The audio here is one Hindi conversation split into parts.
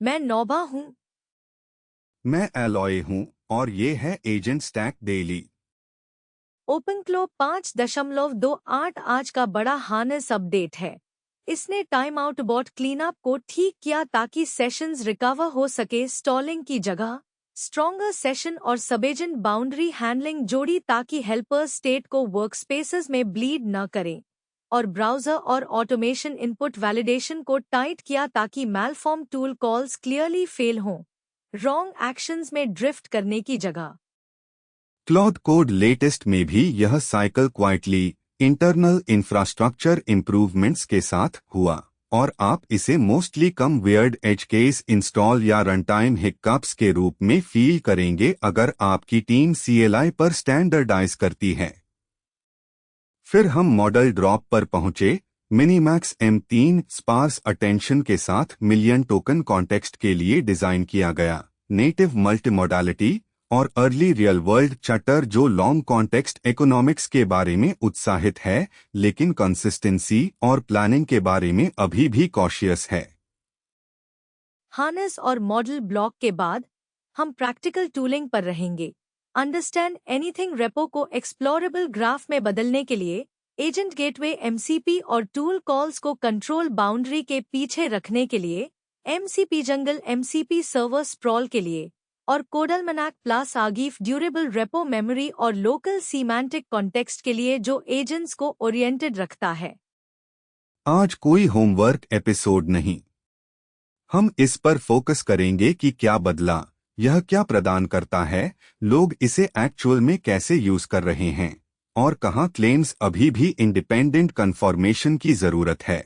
मैं नौबा हूँ। मैं एलॉय हूँ और ये है एजेंट स्टैक डेली। ओपनक्लो 5.28 आज का बड़ा हार्नेस अपडेट है। इसने टाइम आउट बॉट क्लीनअप को ठीक किया ताकि सेशंस रिकवर हो सके। स्टॉलिंग की जगह स्ट्रॉन्गर सेशन और सबएजेंट बाउंड्री हैंडलिंग जोड़ी ताकि हेल्पर्स स्टेट को वर्कस्पेसेस में ब्लीड न करें। और ब्राउज़र और ऑटोमेशन इनपुट वैलिडेशन को टाइट किया ताकि मैलफॉर्म टूल कॉल्स क्लियरली फेल हों, रॉन्ग एक्शंस में ड्रिफ्ट करने की जगह। क्लॉड कोड लेटेस्ट में भी यह cycle quietly internal infrastructure improvements के साथ हुआ और आप इसे मोस्टली कम वियर्ड एज केस इंस्टॉल या रनटाइम हिक्कप्स के रूप में फील करेंगे अगर आपकी टीम CLI पर स्टैंडर्डाइज करती है। फिर हम मॉडल ड्रॉप पर पहुंचे। मिनीमैक्स M3 स्पार्स अटेंशन के साथ मिलियन टोकन कॉन्टेक्स्ट के लिए डिजाइन किया गया नेटिव मल्टीमोडालिटी और अर्ली रियल वर्ल्ड चटर जो लॉन्ग कॉन्टेक्स्ट इकोनॉमिक्स के बारे में उत्साहित है लेकिन कंसिस्टेंसी और प्लानिंग के बारे में अभी भी कॉशियस है। हार्नेस और मॉडल ब्लॉक के बाद हम प्रैक्टिकल टूलिंग पर रहेंगे। अंडरस्टैंड एनीथिंग रेपो को एक्सप्लोरेबल ग्राफ में बदलने के लिए एजेंट गेटवे MCP और टूल कॉल्स को कंट्रोल बाउंड्री के पीछे रखने के लिए MCP जंगल MCP सर्वर स्प्रॉल के लिए और कोडलमैनाक प्लस आगीफ ड्यूरेबल रेपो मेमोरी और लोकल सीमेंटिक कॉन्टेक्स्ट के लिए जो एजेंट्स को ओरिएंटेड रखता है। आज कोई होमवर्क एपिसोड नहीं। हम इस पर फोकस करेंगे कि क्या बदला, यह क्या प्रदान करता है, लोग इसे एक्चुअल में कैसे यूज कर रहे हैं और कहां क्लेम्स अभी भी इंडिपेंडेंट कन्फर्मेशन की जरूरत है।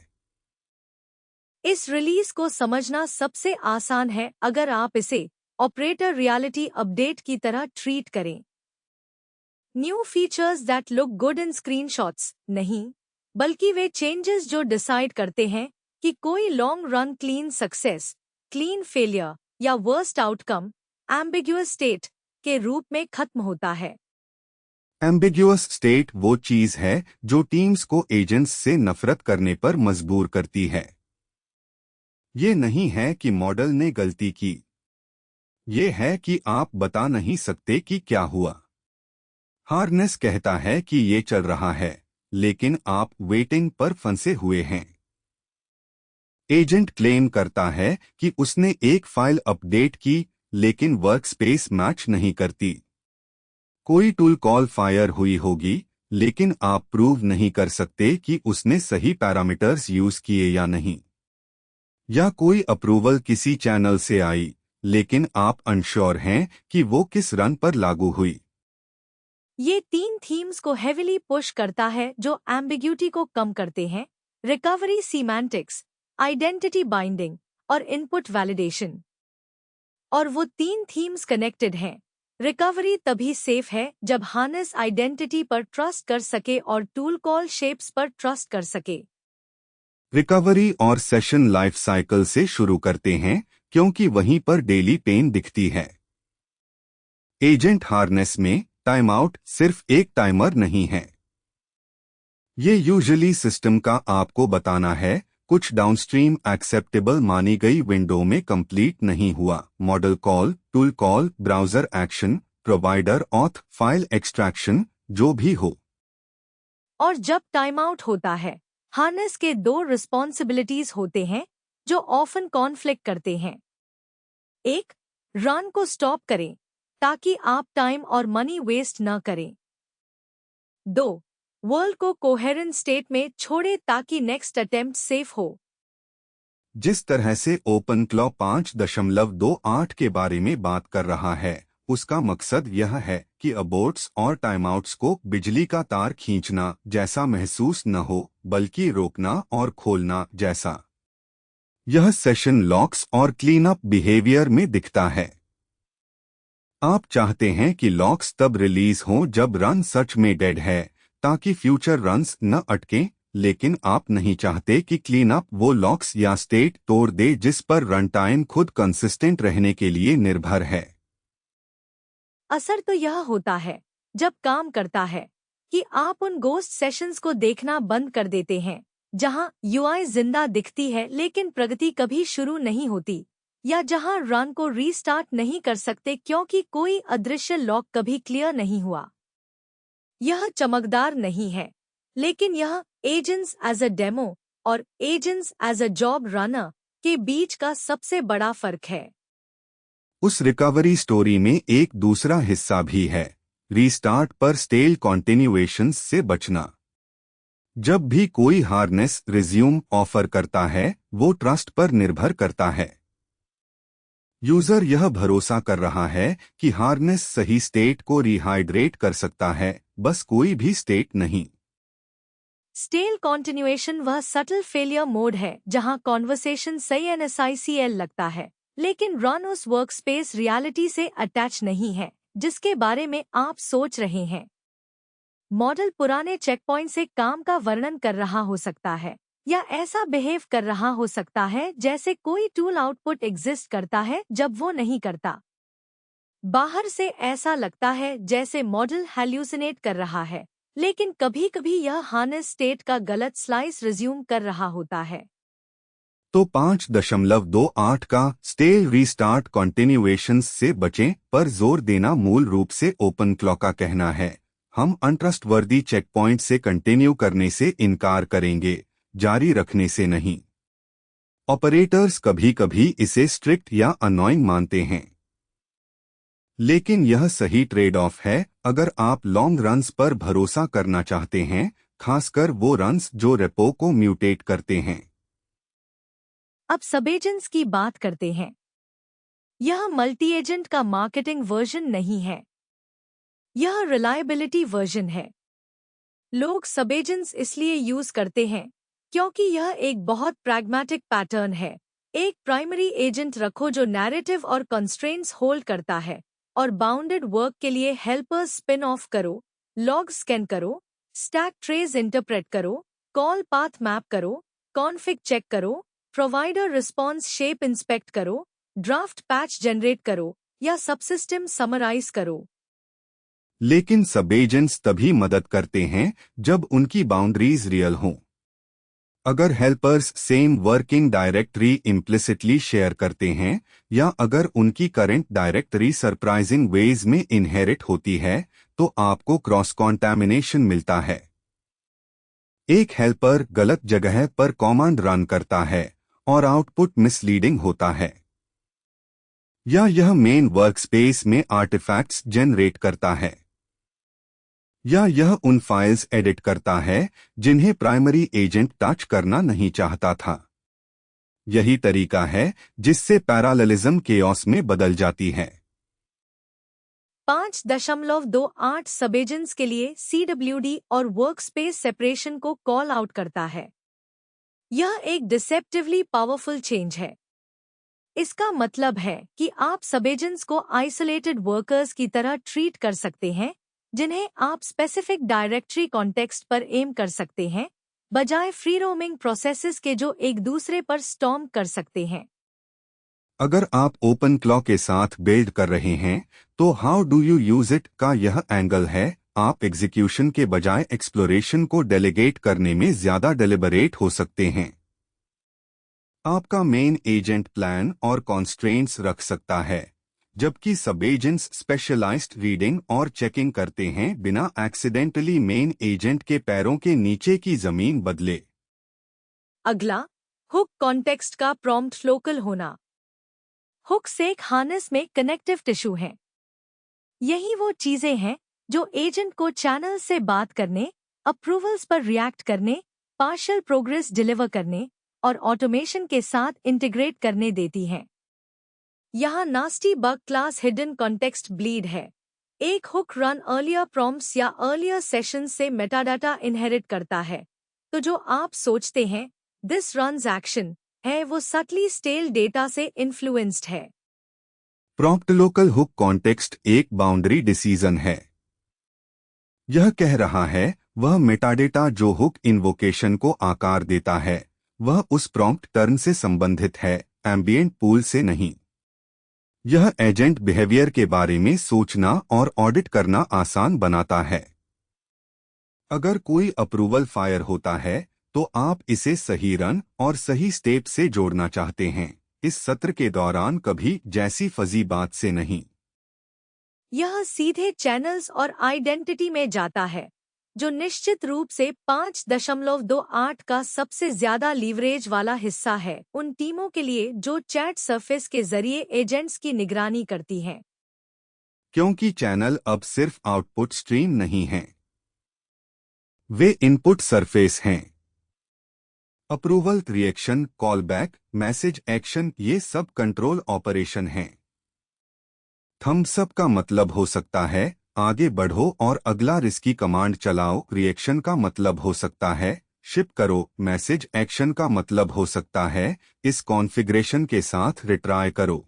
इस रिलीज को समझना सबसे आसान है अगर आप इसे ऑपरेटर रियलिटी अपडेट की तरह ट्रीट करें। New features that look good in screenshots नहीं, बल्कि वे चेंजेस जो डिसाइड करते हैं कि कोई long run clean success, clean failure या वर्स्ट आउटकम एम्बिग्युअस स्टेट के रूप में खत्म होता है। एम्बिग्युअस स्टेट वो चीज है जो टीम्स को एजेंट्स से नफरत करने पर मजबूर करती है। ये नहीं है कि मॉडल ने गलती की, ये है कि आप बता नहीं सकते कि क्या हुआ। हार्नेस कहता है कि ये चल रहा है, लेकिन आप वेटिंग पर फंसे हुए हैं। एजेंट क्लेम करता है कि उसने एक फाइल अपडेट की, लेकिन वर्कस्पेस मैच नहीं करती। कोई टूल कॉल फायर हुई होगी, लेकिन आप प्रूव नहीं कर सकते कि उसने सही पैरामीटर्स यूज किए या नहीं। या कोई अप्रूवल किसी चैनल से आई, लेकिन आप अनश्योर हैं कि वो किस रन पर लागू हुई। ये तीन थीम्स को हेविली पुश करता है जो एम्बिग्यूटी को कम करते हैं: रिकवरी सीमेंटिक्स, आइडेंटिटी बाइंडिंग और इनपुट वैलिडेशन। और वो तीन थीम्स कनेक्टेड हैं। रिकवरी तभी सेफ है जब हार्नेस आइडेंटिटी पर ट्रस्ट कर सके और टूल कॉल शेप्स पर ट्रस्ट कर सके। रिकवरी और सेशन लाइफ साइकिल से शुरू करते हैं क्योंकि वहीं पर डेली पेन दिखती है। एजेंट हार्नेस में टाइम आउट सिर्फ एक टाइमर नहीं है। ये यूजुअली सिस्टम का आपको बताना है कुछ डाउनस्ट्रीम एक्सेप्टेबल मानी गई विंडो में कंप्लीट नहीं हुआ। Model call, tool call, browser action, provider auth, file extraction, जो भी हो। और जब टाइम आउट होता है, हार्नेस के दो रिस्पॉन्सिबिलिटीज होते हैं जो ऑफन कॉन्फ्लिक्ट करते हैं। एक, रन को स्टॉप करें ताकि आप टाइम और मनी वेस्ट न करें। दो, वर्ल्ड को कोहेरेंट स्टेट में छोड़े ताकि नेक्स्ट अटेम्प्ट सेफ हो। जिस तरह से ओपनक्लॉ 5.28 के बारे में बात कर रहा है, उसका मकसद यह है कि अबोर्ट्स और टाइमआउट्स को बिजली का तार खींचना जैसा महसूस न हो, बल्कि रोकना और खोलना जैसा। यह सेशन लॉक्स और क्लीनअप बिहेवियर में दिखता है। आप चाहते हैं कि लॉक्स तब रिलीज हों जब रन सच में डेड है, ताकि फ्यूचर रन्स न अटकें, लेकिन आप नहीं चाहते कि क्लीनअप वो लॉक्स या स्टेट तोड़ दे जिस पर रन टाइम खुद कंसिस्टेंट रहने के लिए निर्भर है। असर तो यह होता है जब काम करता है कि आप उन गोस्ट सेशंस को देखना बंद कर देते हैं जहां यूआई जिंदा दिखती है लेकिन प्रगति कभी शुरू नहीं होती। या जहां रन को रीस्टार्ट नहीं कर सकते क्योंकि कोई अदृश्य लॉक कभी क्लियर नहीं हुआ। यह चमकदार नहीं है, लेकिन यह एजेंट्स एज अ डेमो और agents as a job runner के बीच का सबसे बड़ा फर्क है। उस रिकवरी स्टोरी में एक दूसरा हिस्सा भी है, रीस्टार्ट पर स्टेल कॉन्टिन्यूएशंस से बचना। जब भी कोई हार्नेस रिज्यूम ऑफर करता है, वो ट्रस्ट पर निर्भर करता है। यूजर यह भरोसा कर रहा है कि हार्नेस सही स्टेट को रिहाइड्रेट कर सकता है, बस कोई भी स्टेट नहीं। स्टेल कॉन्टिन्यूएशन वह सटल फेलियर मोड है जहां कॉन्वर्सेशन सही NSICL लगता है, लेकिन रन उस वर्कस्पेस रियलिटी से अटैच नहीं है जिसके बारे में आप सोच रहे हैं। मॉडल पुराने चेकपॉइंट से काम का वर्णन कर रहा हो सकता है, या ऐसा बिहेव कर रहा हो सकता है जैसे कोई टूल आउटपुट एग्जिस्ट करता है जब वो नहीं करता। बाहर से ऐसा लगता है जैसे मॉडल हैल्यूसिनेट कर रहा है, लेकिन कभी कभी यह हार्नेस स्टेट का गलत स्लाइस रिज्यूम कर रहा होता है। तो 5.28 का स्टेल रीस्टार्ट कॉन्टिन्यूएशंस से बचें पर जोर देना मूल रूप से ओपन क्लॉ का कहना है। हम अनट्रस्टवर्दी चेकपॉइंट से कंटिन्यू करने से इनकार करेंगे, जारी रखने से नहीं। ऑपरेटर्स कभी कभी इसे स्ट्रिक्ट या अननोइंग मानते हैं, लेकिन यह सही ट्रेड ऑफ है अगर आप लॉन्ग रन्स पर भरोसा करना चाहते हैं, खासकर वो रन्स जो रेपो को म्यूटेट करते हैं। अब सब एजेंट्स की बात करते हैं। यह मल्टी एजेंट का मार्केटिंग वर्जन नहीं है, यह रिलायबिलिटी वर्जन है। लोग सब एजेंट्स इसलिए यूज करते हैं क्योंकि यह एक बहुत प्रैग्मैटिक पैटर्न है। एक प्राइमरी एजेंट रखो जो नैरेटिव और कंस्ट्रेंट्स होल्ड करता है, और बाउंडेड वर्क के लिए हेल्पर्स स्पिन ऑफ करो, लॉग स्कैन करो, स्टैक ट्रेस इंटरप्रेट करो, कॉल पाथ मैप करो, कॉन्फ़िग चेक करो, प्रोवाइडर रिस्पॉन्स शेप इंस्पेक्ट करो, ड्राफ्ट पैच जनरेट करो या सबसिस्टम समराइज करो। लेकिन सब एजेंट्स तभी मदद करते हैं जब उनकी बाउंड्रीज रियल हों। अगर helpers same working directory implicitly share करते हैं, या अगर उनकी करंट डायरेक्टरी सरप्राइजिंग वेज में इनहेरिट होती है, तो आपको क्रॉस कॉन्टैमिनेशन मिलता है। एक हेल्पर गलत जगह पर कमांड रन करता है और आउटपुट मिसलीडिंग होता है, या यह मेन वर्कस्पेस में आर्टिफैक्ट्स जनरेट करता है, या यह उन फाइल्स एडिट करता है जिन्हें प्राइमरी एजेंट टच करना नहीं चाहता था। यही तरीका है जिससे पैरालेलिज्म केओस में बदल जाती है। 5.28 सब एजेंट्स के लिए CWD और वर्कस्पेस सेपरेशन को कॉल आउट करता है। यह एक डिसेप्टिवली पावरफुल चेंज है। इसका मतलब है कि आप सब एजेंट्स को आइसोलेटेड वर्कर्स की तरह ट्रीट कर सकते हैं जिन्हें आप स्पेसिफिक डायरेक्टरी कॉन्टेक्स्ट पर एम कर सकते हैं, बजाय फ्री रोमिंग प्रोसेसेस के जो एक दूसरे पर स्टॉर्म कर सकते हैं। अगर आप ओपन क्लॉ के साथ बिल्ड कर रहे हैं, तो how do you use it का यह एंगल है। आप एग्जीक्यूशन के बजाय एक्सप्लोरेशन को डेलीगेट करने में ज्यादा डेलिबरेट हो सकते हैं। आपका मेन एजेंट प्लान और कॉन्स्ट्रेंट्स रख सकता है, जबकि सब एजेंट्स स्पेशलाइज्ड रीडिंग और चेकिंग करते हैं बिना एक्सीडेंटली मेन एजेंट के पैरों के नीचे की जमीन बदले। अगला, हुक कॉन्टेक्स्ट का प्रॉम्प्ट लोकल होना। हुक्स एक हार्नेस में कनेक्टिव टिश्यू हैं। यही वो चीजें हैं जो एजेंट को चैनल से बात करने, अप्रूवल्स पर रिएक्ट करने, पार्शियल प्रोग्रेस डिलीवर करने और ऑटोमेशन के साथ इंटीग्रेट करने देती हैं। यहाँ nasty bug class hidden context bleed है। एक हुक रन अर्लियर प्रॉम्प्ट्स या अर्लियर सेशंस से मेटाडाटा इनहेरिट करता है, तो जो आप सोचते हैं दिस रन्स एक्शन है, वो सटली स्टेल डेटा से इन्फ्लुएंस्ड है। प्रॉम्प्ट लोकल हुक कॉन्टेक्स्ट एक बाउंड्री डिसीजन है। यह कह रहा है वह मेटाडेटा जो हुक इन्वोकेशन को आकार देता है, वह उस प्रॉम्प्ट टर्न से संबंधित है, एम्बिएंट पूल से नहीं। यह एजेंट बिहेवियर के बारे में सोचना और ऑडिट करना आसान बनाता है। अगर कोई अप्रूवल फायर होता है, तो आप इसे सही रन और सही स्टेप से जोड़ना चाहते हैं, इस सत्र के दौरान कभी जैसी फजी बात से नहीं। यह सीधे चैनल्स और आइडेंटिटी में जाता है, जो निश्चित रूप से 5.28 का सबसे ज्यादा लीवरेज वाला हिस्सा है उन टीमों के लिए जो चैट सरफेस के जरिए एजेंट्स की निगरानी करती हैं। क्योंकि चैनल अब सिर्फ आउटपुट स्ट्रीम नहीं हैं, वे इनपुट सरफेस हैं। Approval, reaction, callback, message, action, ये सब कंट्रोल ऑपरेशन हैं। थम्स अप का मतलब हो सकता है आगे बढ़ो और अगला रिस्की कमांड चलाओ। रिएक्शन का मतलब हो सकता है शिप करो। मैसेज एक्शन का मतलब हो सकता है इस कॉन्फ़िगरेशन के साथ रिट्राई करो।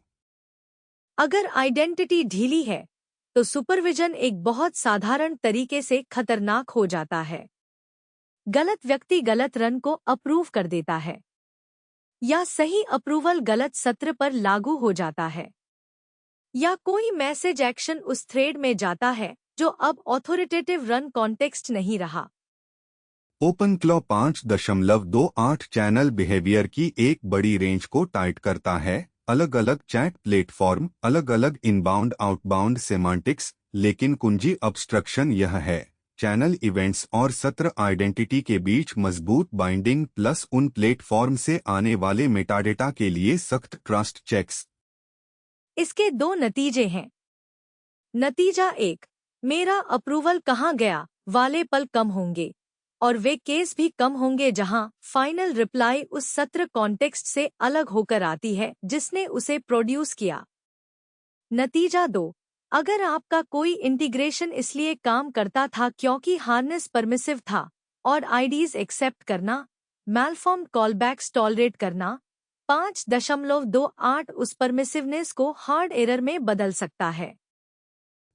अगर आइडेंटिटी ढीली है तो सुपरविजन एक बहुत साधारण तरीके से खतरनाक हो जाता है। गलत व्यक्ति गलत रन को अप्रूव कर देता है, या सही अप्रूवल गलत सत्र पर लागू हो जाता है, या कोई मैसेज एक्शन उस थ्रेड में जाता है जो अब ऑथोरिटेटिव रन कॉन्टेक्स्ट नहीं रहा। ओपनक्लॉ 5.28 चैनल बिहेवियर की एक बड़ी रेंज को टाइट करता है। अलग अलग चैट प्लेटफॉर्म, अलग अलग इनबाउंड आउटबाउंड सेमांटिक्स, लेकिन कुंजी अब्स्ट्रक्शन यह है चैनल इवेंट्स और सत्र आइडेंटिटी के बीच मजबूत बाइंडिंग प्लस उन प्लेटफॉर्म से आने वाले मेटाडेटा के लिए सख्त ट्रस्ट चेक्स। इसके दो नतीजे हैं। नतीजा एक, मेरा अप्रूवल कहाँ गया वाले पल कम होंगे, और वे केस भी कम होंगे जहां फाइनल रिप्लाई उस सत्र कॉन्टेक्स्ट से अलग होकर आती है जिसने उसे प्रोड्यूस किया। नतीजा दो, अगर आपका कोई इंटीग्रेशन इसलिए काम करता था क्योंकि हार्नेस परमिसिव था और आईडीज एक्सेप्ट करना, मैलफॉर्म्ड कॉलबैक्स टॉलरेट करना, 5.28 उस परमिसिवनेस को हार्ड एरर में बदल सकता है।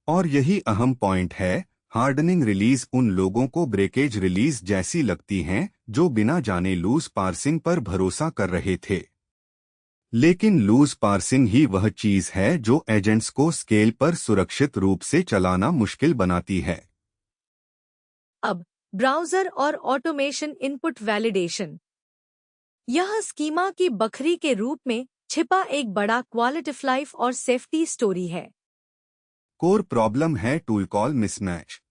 और यही अहम पॉइंट है, हार्डनिंग रिलीज उन लोगों को ब्रेकेज रिलीज जैसी लगती हैं जो बिना जाने लूज पार्सिंग पर भरोसा कर रहे थे। लेकिन लूज पार्सिंग ही वह चीज है जो एजेंट्स को स्केल पर सुरक्षित रूप से चलाना मुश्किल बनाती है। अब ब्राउज़र और ऑटोमेशन इनपुट वैलिडेशन। यह स्कीमा की बखरी के रूप में छिपा एक बड़ा क्वालिटी ऑफ लाइफ और सेफ्टी स्टोरी है। कोर प्रॉब्लम है टूल कॉल मिसमैच।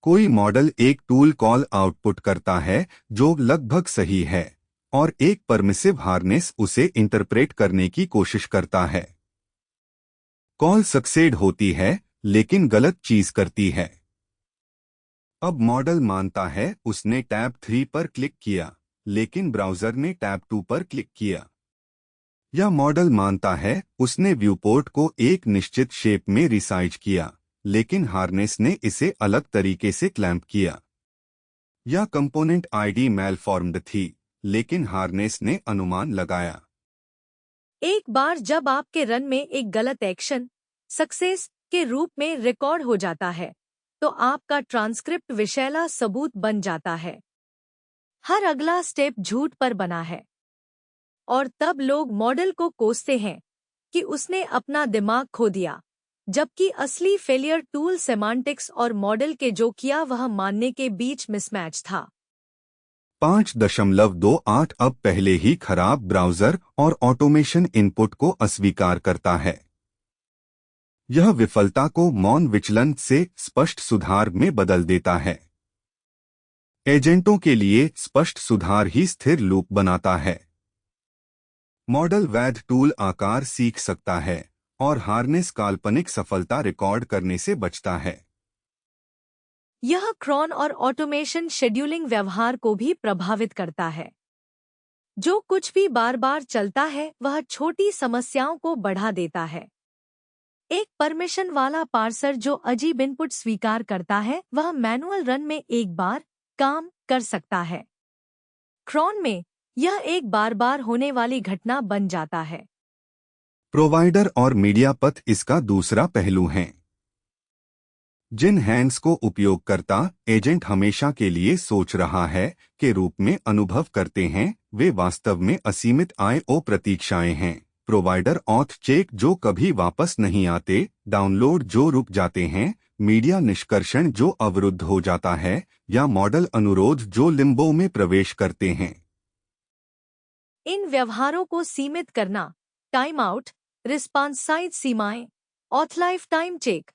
कोई मॉडल एक टूल कॉल आउटपुट करता है जो लगभग सही है और एक परमिसिव हार्नेस उसे इंटरप्रेट करने की कोशिश करता है। कॉल सक्सेड होती है लेकिन गलत चीज करती है। अब मॉडल मानता है उसने टैब 3 पर क्लिक किया लेकिन ब्राउज़र ने टैब 2 पर क्लिक किया। या मॉडल मानता है उसने व्यूपोर्ट को एक निश्चित शेप में रिसाइज किया लेकिन हार्नेस ने इसे अलग तरीके से क्लैंप किया। या कंपोनेंट आईडी मैलफॉर्म्ड थी लेकिन हार्नेस ने अनुमान लगाया। एक बार जब आपके रन में एक गलत एक्शन सक्सेस के रूप में रिकॉर्ड हो जाता है तो आपका ट्रांसक्रिप्ट विषैला सबूत बन जाता है। हर अगला स्टेप झूठ पर बना है, और तब लोग मॉडल को कोसते हैं कि उसने अपना दिमाग खो दिया, जबकि असली फेलियर टूल सेमांटिक्स और मॉडल के जो किया वह मानने के बीच मिसमैच था। 5.28 अब पहले ही खराब ब्राउज़र और ऑटोमेशन इनपुट को अस्वीकार करता है। यह विफलता को मौन विचलन से स्पष्ट सुधार में बदल देता है। एजेंटों के लिए स्पष्ट सुधार ही स्थिर लूप बनाता है। मॉडल वैध टूल आकार सीख सकता है और हार्नेस काल्पनिक सफलता रिकॉर्ड करने से बचता है। यह क्रॉन और ऑटोमेशन शेड्यूलिंग व्यवहार को भी प्रभावित करता है। जो कुछ भी बार बार चलता है वह छोटी समस्याओं को बढ़ा देता है। एक परमिशन वाला पार्सर जो अजीब इनपुट स्वीकार करता है वह मैनुअल रन में एक बार काम कर सकता है। क्रॉन में यह एक बार बार होने वाली घटना बन जाता है। प्रोवाइडर और मीडिया पथ इसका दूसरा पहलू हैं। जिन हैंड्स को उपयोगकर्ता एजेंट हमेशा के लिए सोच रहा है के रूप में अनुभव करते हैं, वे वास्तव में असीमित I/O प्रतीक्षाएं हैं। प्रोवाइडर ऑथ चेक जो कभी वापस नहीं आते, डाउनलोड जो रुक जाते हैं, मीडिया निष्कर्षण जो अवरुद्ध हो जाता है, या मॉडल अनुरोध जो लिम्बो में प्रवेश करते हैं। इन व्यवहारों को सीमित करना, टाइम आउट, रिस्पांस साइज सीमाएं, auth life time check,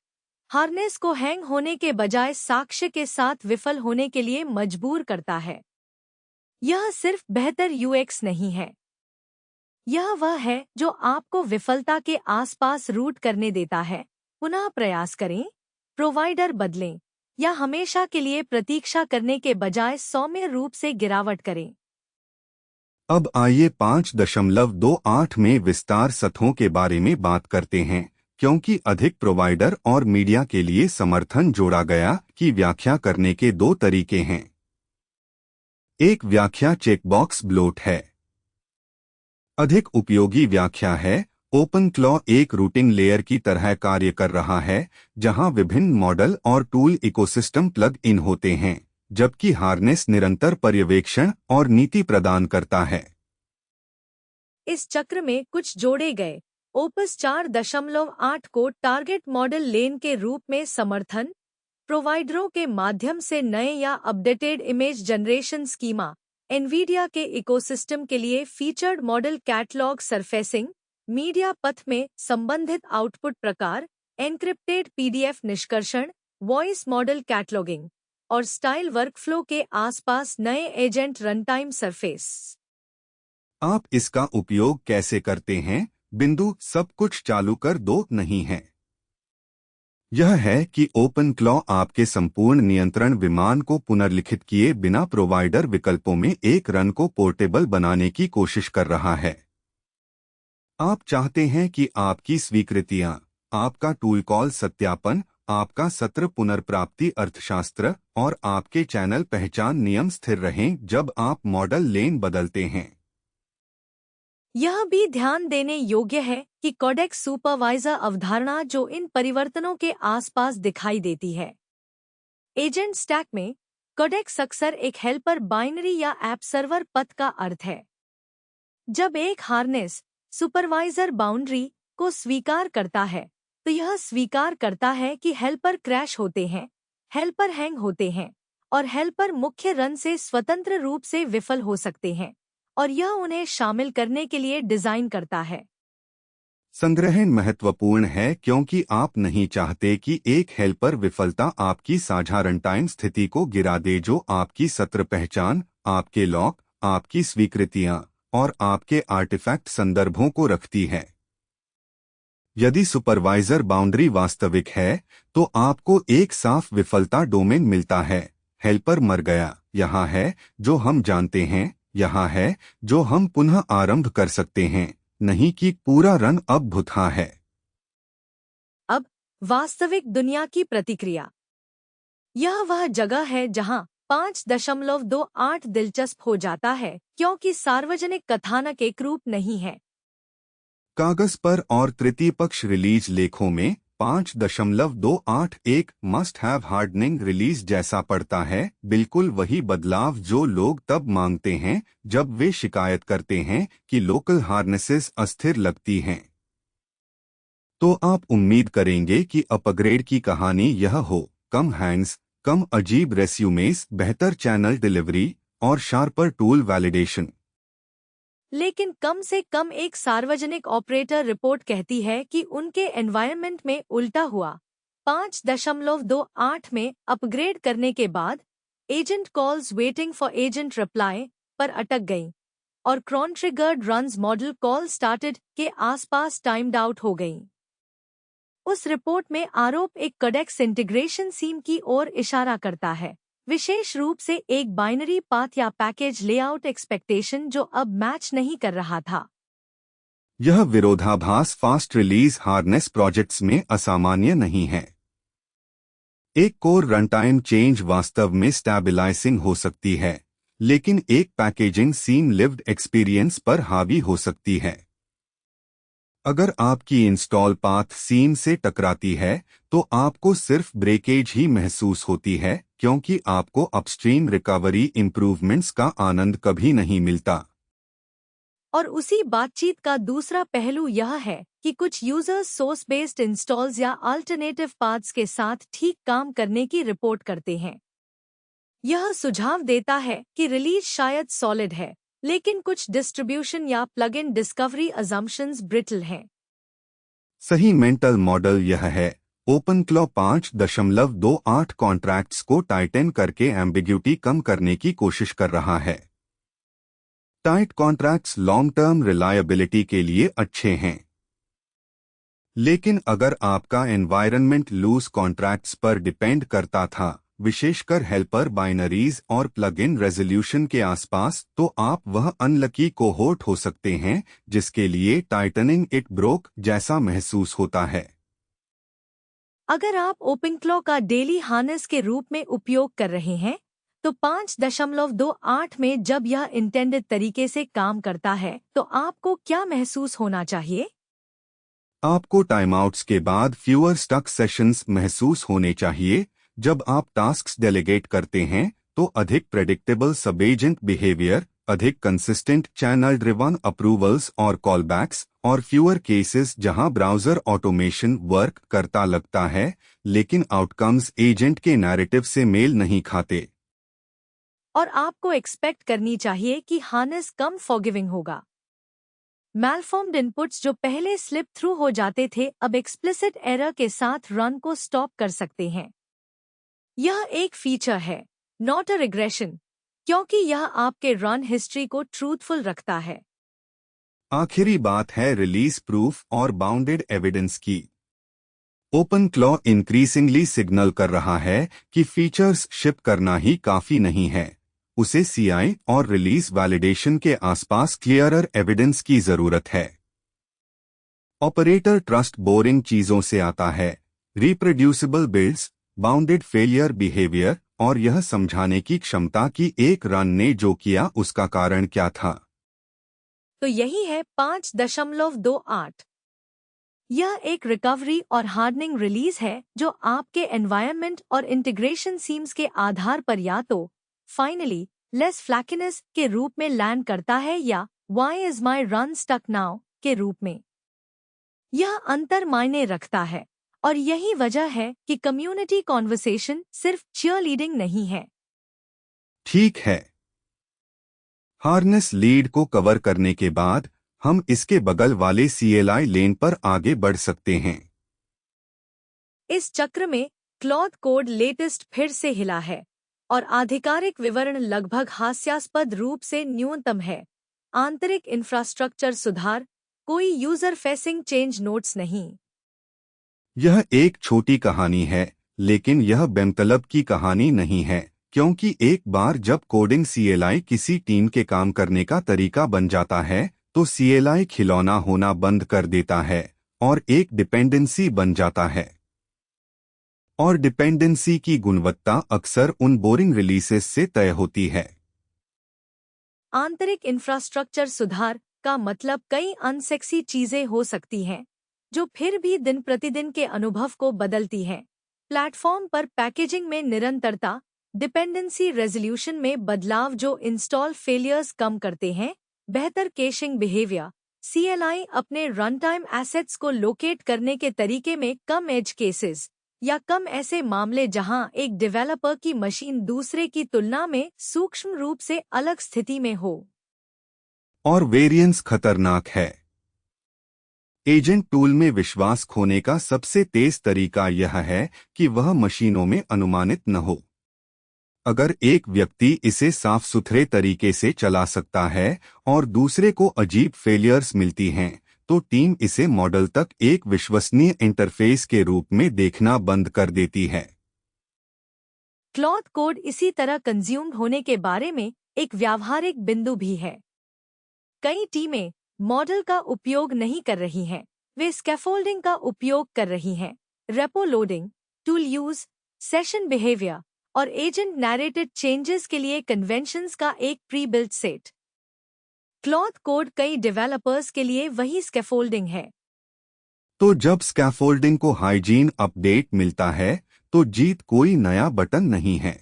harness को हैंग होने के बजाय साक्ष्य के साथ विफल होने के लिए मजबूर करता है। यह सिर्फ बेहतर यूएक्स नहीं है, यह वह है जो आपको विफलता के आसपास रूट करने देता है। पुनः प्रयास करें, प्रोवाइडर बदलें, या हमेशा के लिए प्रतीक्षा करने के बजाय सौम्य रूप से गिरावट करें। अब आइए 5.28 में विस्तार सत्रों के बारे में बात करते हैं, क्योंकि अधिक प्रोवाइडर और मीडिया के लिए समर्थन जोड़ा गया कि व्याख्या करने के दो तरीके हैं। एक व्याख्या चेकबॉक्स ब्लोट है। अधिक उपयोगी व्याख्या है, ओपनक्लॉ एक रूटिंग लेयर की तरह कार्य कर रहा है, जहां विभिन्न मॉडल और टूल इकोसिस्टम प्लग इन होते हैं, जबकि हार्नेस निरंतर पर्यवेक्षण और नीति प्रदान करता है। इस चक्र में कुछ जोड़े गए ओपस 4.8 को टारगेट मॉडल लेन के रूप में समर्थन, प्रोवाइडरों के माध्यम से नए या updated image generation schema, Nvidia के इकोसिस्टम के लिए featured model catalogue surfacing, media पथ में संबंधित आउटपुट प्रकार, एन्क्रिप्टेड पीडीएफ निष्कर्षण, वॉइस मॉडल कैटलॉगिंग और स्टाइल वर्कफ्लो के आसपास नए एजेंट रनटाइम सरफेस। आप इसका उपयोग कैसे करते हैं? बिंदु सब कुछ चालू कर दो नहीं है। यह है कि ओपनक्लॉ आपके संपूर्ण नियंत्रण विमान को पुनर्लिखित किए बिना प्रोवाइडर विकल्पों में एक रन को पोर्टेबल बनाने की कोशिश कर रहा है। आप चाहते हैं कि आपकी स्वीकृतियां, आपका टूल कॉल सत्यापन, आपका सत्र पुनर्प्राप्ति अर्थशास्त्र और आपके चैनल पहचान नियम स्थिर रहें जब आप मॉडल लेन बदलते हैं। यह भी ध्यान देने योग्य है कि कोडेक्स सुपरवाइजर अवधारणा जो इन परिवर्तनों के आसपास दिखाई देती है। एजेंट स्टैक में कोडेक्स अक्सर एक हेल्पर बाइनरी या ऐप सर्वर पथ का अर्थ है। जब एक हार्नेस सुपरवाइजर बाउंड्री को स्वीकार करता है, तो यह स्वीकार करता है कि हेल्पर क्रैश होते हैं, हेल्पर हैंग होते हैं और हेल्पर मुख्य रन से स्वतंत्र रूप से विफल हो सकते हैं, और यह उन्हें शामिल करने के लिए डिजाइन करता है। संग्रहण महत्वपूर्ण है क्योंकि आप नहीं चाहते कि एक हेल्पर विफलता आपकी साझा रनटाइम स्थिति को गिरा दे, जो आपकी सत्र पहचान, आपके लॉक, आपकी स्वीकृतियां और आपके आर्टिफैक्ट संदर्भों को रखती है। यदि सुपरवाइजर बाउंड्री वास्तविक है, तो आपको एक साफ विफलता डोमेन मिलता है। हेल्पर मर गया, यहाँ है जो हम जानते हैं, यहाँ है जो हम पुनः आरंभ कर सकते हैं, नहीं कि पूरा रन अब भुतहा है। अब वास्तविक दुनिया की प्रतिक्रिया। यह वह जगह है जहां 5.28 दिलचस्प हो जाता है, क्योंकि सार्वजनिक कथानक एक रूप नहीं है। कागज पर और तृतीय पक्ष रिलीज लेखों में 5.28 एक मस्ट हैव हार्डनिंग रिलीज जैसा पड़ता है, बिल्कुल वही बदलाव जो लोग तब मांगते हैं जब वे शिकायत करते हैं कि लोकल हार्नेसेस अस्थिर लगती हैं। तो आप उम्मीद करेंगे कि अपग्रेड की कहानी यह हो, कम हैंग्स, कम अजीब रेस्यूमेस, बेहतर चैनल डिलीवरी और शार्पर टूल वैलिडेशन। लेकिन कम से कम एक सार्वजनिक ऑपरेटर रिपोर्ट कहती है कि उनके एनवायरनमेंट में उल्टा हुआ। 5.28 में अपग्रेड करने के बाद agent calls waiting for agent reply पर अटक गईं और cron triggered runs model call started के आसपास टाइम्ड आउट हो गईं। उस रिपोर्ट में आरोप एक कोडेक्स इंटीग्रेशन सीम की ओर इशारा करता है, विशेष रूप से एक बाइनरी पाथ या पैकेज लेआउट एक्सपेक्टेशन जो अब मैच नहीं कर रहा था। यह विरोधाभास फास्ट रिलीज हार्नेस प्रोजेक्ट्स में असामान्य नहीं है। एक कोर रनटाइम चेंज वास्तव में स्टैबिलाइजिंग हो सकती है, लेकिन एक पैकेजिंग सीम लिव्ड एक्सपीरियंस पर हावी हो सकती है। अगर आपकी इंस्टॉल पाथ सीम से टकराती है, तो आपको सिर्फ ब्रेकेज ही महसूस होती है, क्योंकि आपको अपस्ट्रीम रिकवरी इंप्रूवमेंट्स का आनंद कभी नहीं मिलता। और उसी बातचीत का दूसरा पहलू यह है कि कुछ यूजर्स सोर्स बेस्ड इंस्टॉल्स या अल्टरनेटिव पाथ्स के साथ ठीक काम करने की रिपोर्ट करते हैं। यह सुझाव देता है कि रिलीज शायद सॉलिड है, लेकिन कुछ डिस्ट्रीब्यूशन या plug in discovery assumptions brittle हैं। सही मेंटल मॉडल यह है। ओपनक्लॉ 5.28 कॉन्ट्रैक्ट्स को टाइटन करके एम्बिग्यूटी कम करने की कोशिश कर रहा है। Tight contracts long term reliability के लिए अच्छे हैं, लेकिन अगर आपका एनवायरनमेंट लूज कॉन्ट्रैक्ट्स पर डिपेंड करता था, विशेषकर हेल्पर बाइनरीज और प्लग इन रेजोल्यूशन के आसपास, तो आप वह अनलकी कोहोर्ट हो सकते हैं जिसके लिए टाइटनिंग इट ब्रोक जैसा महसूस होता है। अगर आप ओपनक्लॉ का डेली हार्नेस के रूप में उपयोग कर रहे हैं, तो 5.28 में जब यह इंटेंडेड तरीके से काम करता है तो आपको क्या महसूस होना चाहिए? आपको टाइमआउट्स के बाद फ्यूअर स्टक सेशंस महसूस होने चाहिए। जब आप टास्क्स डेलीगेट करते हैं तो अधिक प्रेडिक्टेबल सब एजेंट बिहेवियर, अधिक कंसिस्टेंट चैनल ड्रिवन अप्रूवल्स और कॉलबैक्स, और फ्यूअर केसेस जहां ब्राउजर ऑटोमेशन वर्क करता लगता है लेकिन आउटकम्स एजेंट के नैरेटिव से मेल नहीं खाते। और आपको एक्सपेक्ट करनी चाहिए कि हार्नेस कम फॉरगिविंग होगा। मैलफॉर्म्ड इनपुट्स जो पहले स्लिप थ्रू हो जाते थे अब एक्सप्लिसिट एरर के साथ रन को स्टॉप कर सकते हैं। यह एक फीचर है, नॉट अ रिग्रेशन, क्योंकि यह आपके रन हिस्ट्री को ट्रूथफुल रखता है। आखिरी बात है रिलीज प्रूफ और बाउंडेड एविडेंस की। ओपनक्लॉ इंक्रीजिंगली सिग्नल कर रहा है कि फीचर्स शिप करना ही काफी नहीं है, उसे सीआई और रिलीज वैलिडेशन के आसपास क्लियरर एविडेंस की जरूरत है। ऑपरेटर ट्रस्ट बोरिंग चीजों से आता है, reproducible builds, bounded failure behaviour, और यह समझाने की क्षमता कि एक रन ने जो किया उसका कारण क्या था। तो यही है 5.28। यह एक रिकवरी और हार्डनिंग रिलीज है जो आपके एनवायरनमेंट और इंटीग्रेशन सीम्स के आधार पर या तो फाइनली लेस फ्लैकिनेस के रूप में लैंड करता है या why is my run stuck now के रूप में। यह अंतर मायने रखता है और यही वजह है कि कम्युनिटी कॉन्वर्सेशन सिर्फ चीयरलीडिंग नहीं है। ठीक है, हार्नेस लीड को कवर करने के बाद हम इसके बगल वाले CLI लेन पर आगे बढ़ सकते हैं। इस चक्र में क्लॉथ कोड लेटेस्ट फिर से हिला है और आधिकारिक विवरण लगभग हास्यास्पद रूप से न्यूनतम है। आंतरिक इंफ्रास्ट्रक्चर सुधार, कोई यूजर फेसिंग चेंज नोट्स नहीं। यह एक छोटी कहानी है, लेकिन यह बेमतलब की कहानी नहीं है, क्योंकि एक बार जब कोडिंग CLI किसी टीम के काम करने का तरीका बन जाता है तो CLI खिलौना होना बंद कर देता है और एक डिपेंडेंसी बन जाता है। और डिपेंडेंसी की गुणवत्ता अक्सर उन बोरिंग रिलीसेस से तय होती है। आंतरिक इंफ्रास्ट्रक्चर सुधार का मतलब कई अनसेक्सी चीजें हो सकती हैं जो फिर भी दिन प्रतिदिन के अनुभव को बदलती हैं। प्लेटफॉर्म पर पैकेजिंग में निरंतरता, डिपेंडेंसी रेजोल्यूशन में बदलाव जो इंस्टॉल फेलियर्स कम करते हैं, बेहतर कैशिंग बिहेवियर, CLI अपने रन टाइम एसेट्स को लोकेट करने के तरीके में कम एज केसेस या कम ऐसे मामले जहां एक डेवलपर की मशीन दूसरे की तुलना में सूक्ष्म रूप से अलग स्थिति में हो। और वेरिएंस खतरनाक है। एजेंट टूल में विश्वास खोने का सबसे तेज तरीका यह है कि वह मशीनों में अनुमानित न हो। अगर एक व्यक्ति इसे साफ सुथरे तरीके से चला सकता है और दूसरे को अजीब फेलियर्स मिलती हैं, तो टीम इसे मॉडल तक एक विश्वसनीय इंटरफेस के रूप में देखना बंद कर देती है। क्लॉथ कोड इसी तरह कंज्यूम्ड होने के बारे में एक व्यावहारिक बिंदु भी है। कई टीमें मॉडल का उपयोग नहीं कर रही हैं, वे स्कैफोल्डिंग का उपयोग कर रही हैं, repo loading, tool use, session behaviour और एजेंट नैरेटेड चेंजेस के लिए कन्वेंशंस का एक pre built set. Cloth code कई डेवलपर्स के लिए वही स्कैफोल्डिंग है। तो जब स्कैफोल्डिंग को हाइजीन अपडेट मिलता है तो जीत कोई नया बटन नहीं है।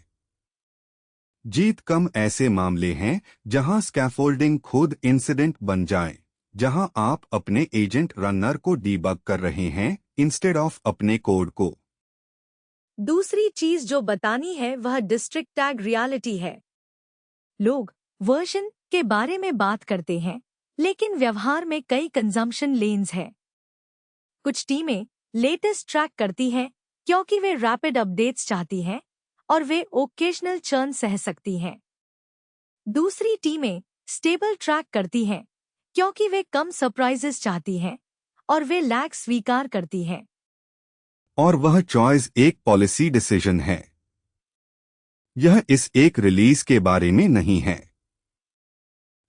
जीत कम ऐसे मामले हैं जहां स्कैफोल्डिंग खुद इंसिडेंट बन जाए, जहां आप अपने एजेंट रनर को डीबग कर रहे हैं इंस्टेड ऑफ अपने कोड को। दूसरी चीज जो बतानी है वह डिस्ट्रिक्ट टैग रियलिटी है। लोग वर्जन के बारे में बात करते हैं, लेकिन व्यवहार में कई कंजम्पशन लेन्स हैं। कुछ टीमें लेटेस्ट ट्रैक करती हैं क्योंकि वे रैपिड अपडेट्स चाहती हैं और वे ओकेजनल चर्न सह सकती हैं। दूसरी टीमें स्टेबल ट्रैक करती हैं क्योंकि वे कम सरप्राइजेस चाहती हैं और वे लैग स्वीकार करती हैं। और वह चॉइस एक पॉलिसी डिसीजन है। यह इस एक रिलीज के बारे में नहीं है।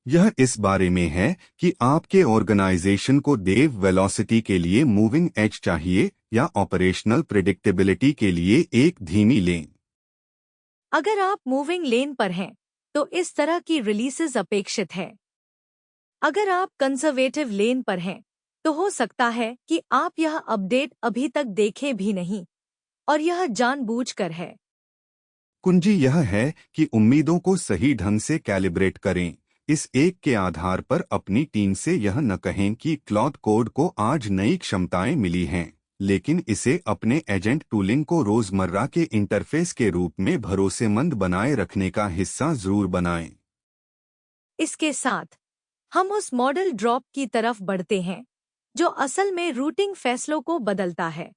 यह इस बारे में है कि आपके ऑर्गेनाइजेशन को देव वेलोसिटी के लिए मूविंग एज चाहिए या ऑपरेशनल प्रिडिक्टेबिलिटी के लिए एक धीमी लेन। अगर आप मूविंग लेन पर हैं, तो इस तरह की रिलीजेस अपेक्षित है। अगर आप कंजर्वेटिव लेन पर हैं, तो हो सकता है कि आप यह अपडेट अभी तक देखे भी नहीं, और यह जानबूझकर है। कुंजी यह है कि उम्मीदों को सही ढंग से कैलिब्रेट करें। इस एक के आधार पर अपनी टीम से यह न कहें कि क्लाउड कोड को आज नई क्षमताएं मिली हैं, लेकिन इसे अपने एजेंट टूलिंग को रोजमर्रा के इंटरफेस के रूप में भरोसेमंद बनाए रखने का हिस्सा जरूर बनाएं। इसके साथ हम उस मॉडल ड्रॉप की तरफ बढ़ते हैं जो असल में रूटिंग फैसलों को बदलता है।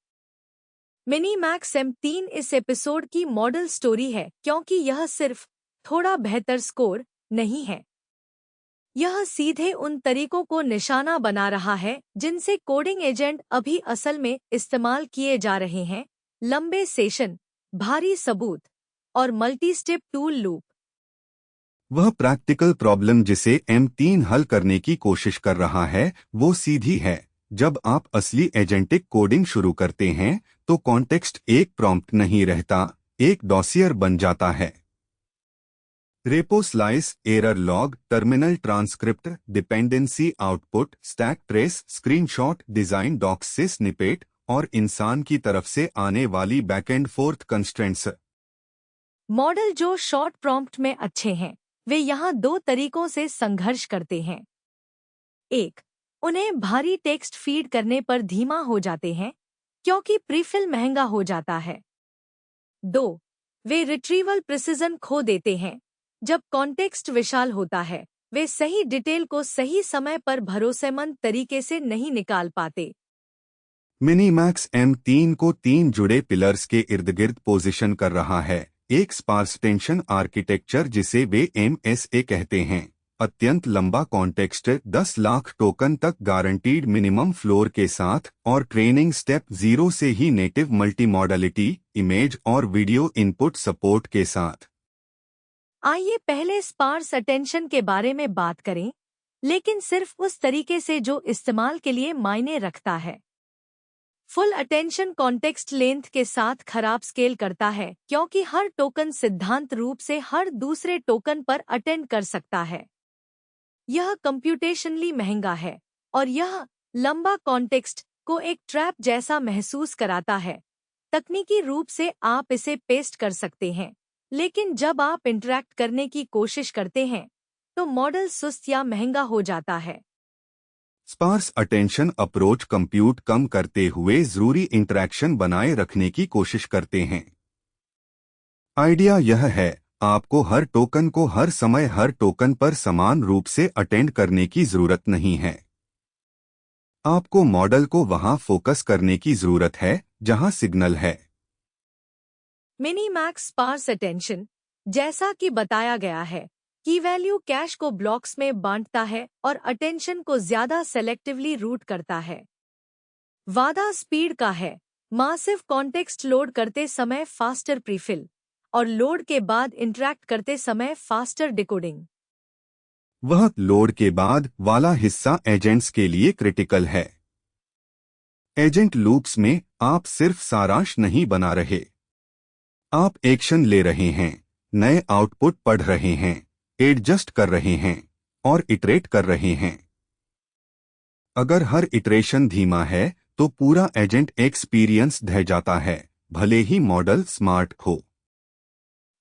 मिनीमैक्स M3 इस एपिसोड की मॉडल स्टोरी है क्योंकि यह सिर्फ थोड़ा बेहतर स्कोर नहीं है। यह सीधे उन तरीकों को निशाना बना रहा है जिनसे कोडिंग एजेंट अभी असल में इस्तेमाल किए जा रहे हैं: लंबे सेशन, भारी सबूत और मल्टी स्टेप टूल लूप। वह प्रैक्टिकल प्रॉब्लम जिसे M3 हल करने की कोशिश कर रहा है वो सीधी है। जब आप असली एजेंटिक कोडिंग शुरू करते हैं तो कॉन्टेक्स्ट एक प्रॉम्प्ट नहीं रहता, एक डॉसियर बन जाता है। Repo slice, error log, terminal transcript, dependency output, stack trace, screenshot, design docs से स्निपेट और इंसान की तरफ से आने वाली बैकएंड फोर्थ कंस्ट्रेंट्स। मॉडल जो शॉर्ट प्रॉम्प्ट में अच्छे हैं, वे यहाँ दो तरीकों से संघर्ष करते हैं। एक, उन्हें भारी टेक्स्ट फीड करने पर धीमा हो जाते हैं क्योंकि प्रीफिल महंगा हो जाता है। दो, वे रिट्रीवल प्रिसिजन खो देते हैं। जब कॉन्टेक्स्ट विशाल होता है, वे सही डिटेल को सही समय पर भरोसेमंद तरीके से नहीं निकाल पाते। मिनीमैक्स M3 को 3 जुड़े पिलर्स के इर्द-गिर्द पोजीशन कर रहा है। एक स्पार्स टेंशन आर्किटेक्चर जिसे वे MSA कहते हैं, अत्यंत लंबा कॉन्टेक्स्ट 10 लाख टोकन तक गारंटीड मिनिमम फ्लोर के साथ और ट्रेनिंग स्टेप 0 से ही नेटिव मल्टीमॉडलिटी, इमेज और वीडियो इनपुट सपोर्ट के साथ। आइए पहले स्पार्स अटेंशन के बारे में बात करें, लेकिन सिर्फ उस तरीके से जो इस्तेमाल के लिए मायने रखता है। फुल अटेंशन कॉन्टेक्स्ट लेंथ के साथ खराब स्केल करता है क्योंकि हर टोकन सिद्धांत रूप से हर दूसरे टोकन पर अटेंड कर सकता है। यह कंप्यूटेशनली महंगा है और यह लंबा कॉन्टेक्स्ट को एक ट्रैप जैसा महसूस कराता है। तकनीकी रूप से आप इसे पेस्ट कर सकते हैं, लेकिन जब आप इंटरैक्ट करने की कोशिश करते हैं तो मॉडल सुस्त या महंगा हो जाता है। स्पार्स अटेंशन अप्रोच कंप्यूट कम करते हुए जरूरी इंटरैक्शन बनाए रखने की कोशिश करते हैं। आइडिया यह है, आपको हर टोकन को हर समय हर टोकन पर समान रूप से अटेंड करने की जरूरत नहीं है। आपको मॉडल को वहां फोकस करने की जरूरत है जहां सिग्नल है। मिनीमैक्स स्पार्स अटेंशन, जैसा कि बताया गया है, की वैल्यू कैश को ब्लॉक्स में बांटता है और अटेंशन को ज्यादा सेलेक्टिवली रूट करता है। वादा स्पीड का है, मासिव कॉन्टेक्स्ट लोड करते समय फास्टर प्रीफिल और लोड के बाद इंटरैक्ट करते समय फास्टर डिकोडिंग। वह लोड के बाद वाला हिस्सा एजेंट्स के लिए क्रिटिकल है। एजेंट लूप्स में आप सिर्फ सारांश नहीं बना रहे, आप एक्शन ले रहे हैं, नए आउटपुट पढ़ रहे हैं, एडजस्ट कर रहे हैं और इटरेट कर रहे हैं। अगर हर इटरेशन धीमा है तो पूरा एजेंट एक्सपीरियंस ढह जाता है, भले ही मॉडल स्मार्ट हो।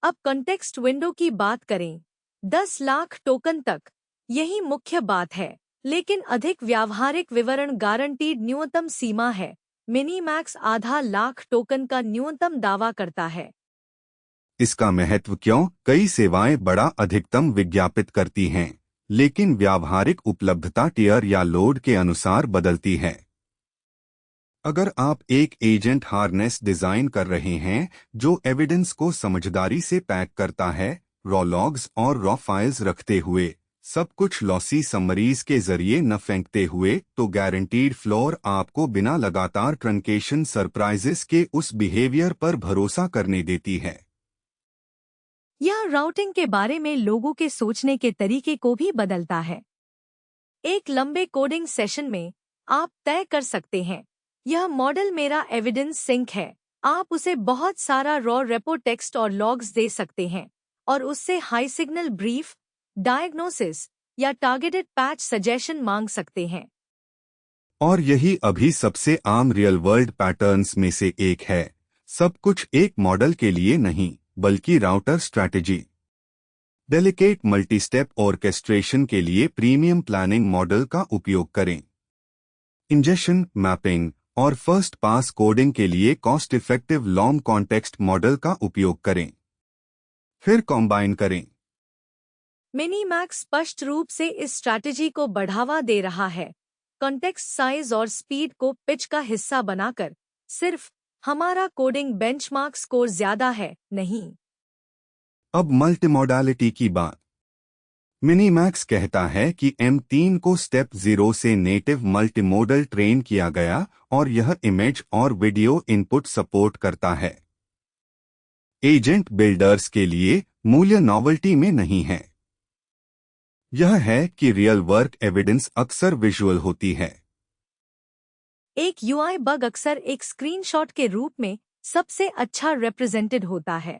अब कॉन्टेक्स्ट विंडो की बात करें, 10 लाख टोकन तक यही मुख्य बात है, लेकिन अधिक व्यावहारिक विवरण गारंटीड न्यूनतम सीमा है। मिनीमैक्स आधा लाख टोकन का न्यूनतम दावा करता है। इसका महत्व क्यों? कई सेवाएं बड़ा अधिकतम विज्ञापित करती हैं, लेकिन व्यावहारिक उपलब्धता टियर या लोड के अनुसार बदलती है। अगर आप एक एजेंट हार्नेस डिजाइन कर रहे हैं जो एविडेंस को समझदारी से पैक करता है, रॉ लॉग्स और रॉ फाइल्स रखते हुए, सब कुछ लॉसी समरीज के जरिए न फेंकते हुए, तो गारंटीड फ्लोर आपको बिना लगातार ट्रंकेशन सरप्राइजेस के उस बिहेवियर पर भरोसा करने देती है। यह राउटिंग के बारे में लोगों के सोचने के तरीके को भी बदलता है। एक लंबे कोडिंग सेशन में आप तय कर सकते हैं, यह मॉडल मेरा एविडेंस सिंक है। आप उसे बहुत सारा रॉ रेपो टेक्स्ट और लॉग्स दे सकते हैं और उससे हाई सिग्नल ब्रीफ, डायग्नोसिस या टारगेटेड पैच सजेशन मांग सकते हैं। और यही अभी सबसे आम रियल वर्ल्ड पैटर्न्स में से एक है। सब कुछ एक मॉडल के लिए नहीं, बल्कि राउटर स्ट्रैटेजी, डेलिकेट मल्टीस्टेप ऑर्केस्ट्रेशन के लिए प्रीमियम प्लानिंग मॉडल का उपयोग करें। इंजेक्शन, मैपिंग और फर्स्ट पास कोडिंग के लिए cost effective long context model का उपयोग करें, फिर कॉम्बाइन करें। मिनीमैक्स स्पष्ट रूप से इस स्ट्रैटेजी को बढ़ावा दे रहा है, कॉन्टेक्स्ट साइज और स्पीड को पिच का हिस्सा बनाकर। सिर्फ हमारा कोडिंग बेंचमार्क स्कोर ज्यादा है, नहीं। अब मल्टीमोडालिटी की बात। मिनीमैक्स कहता है कि M3 को स्टेप 0 से नेटिव मल्टीमोडल ट्रेन किया गया और यह इमेज और वीडियो इनपुट सपोर्ट करता है। एजेंट बिल्डर्स के लिए मूल्य नॉवेल्टी में नहीं है, यह है कि रियल वर्क एविडेंस अक्सर विजुअल होती है। एक यूआई बग अक्सर एक स्क्रीनशॉट के रूप में सबसे अच्छा रिप्रेजेंटेड होता है।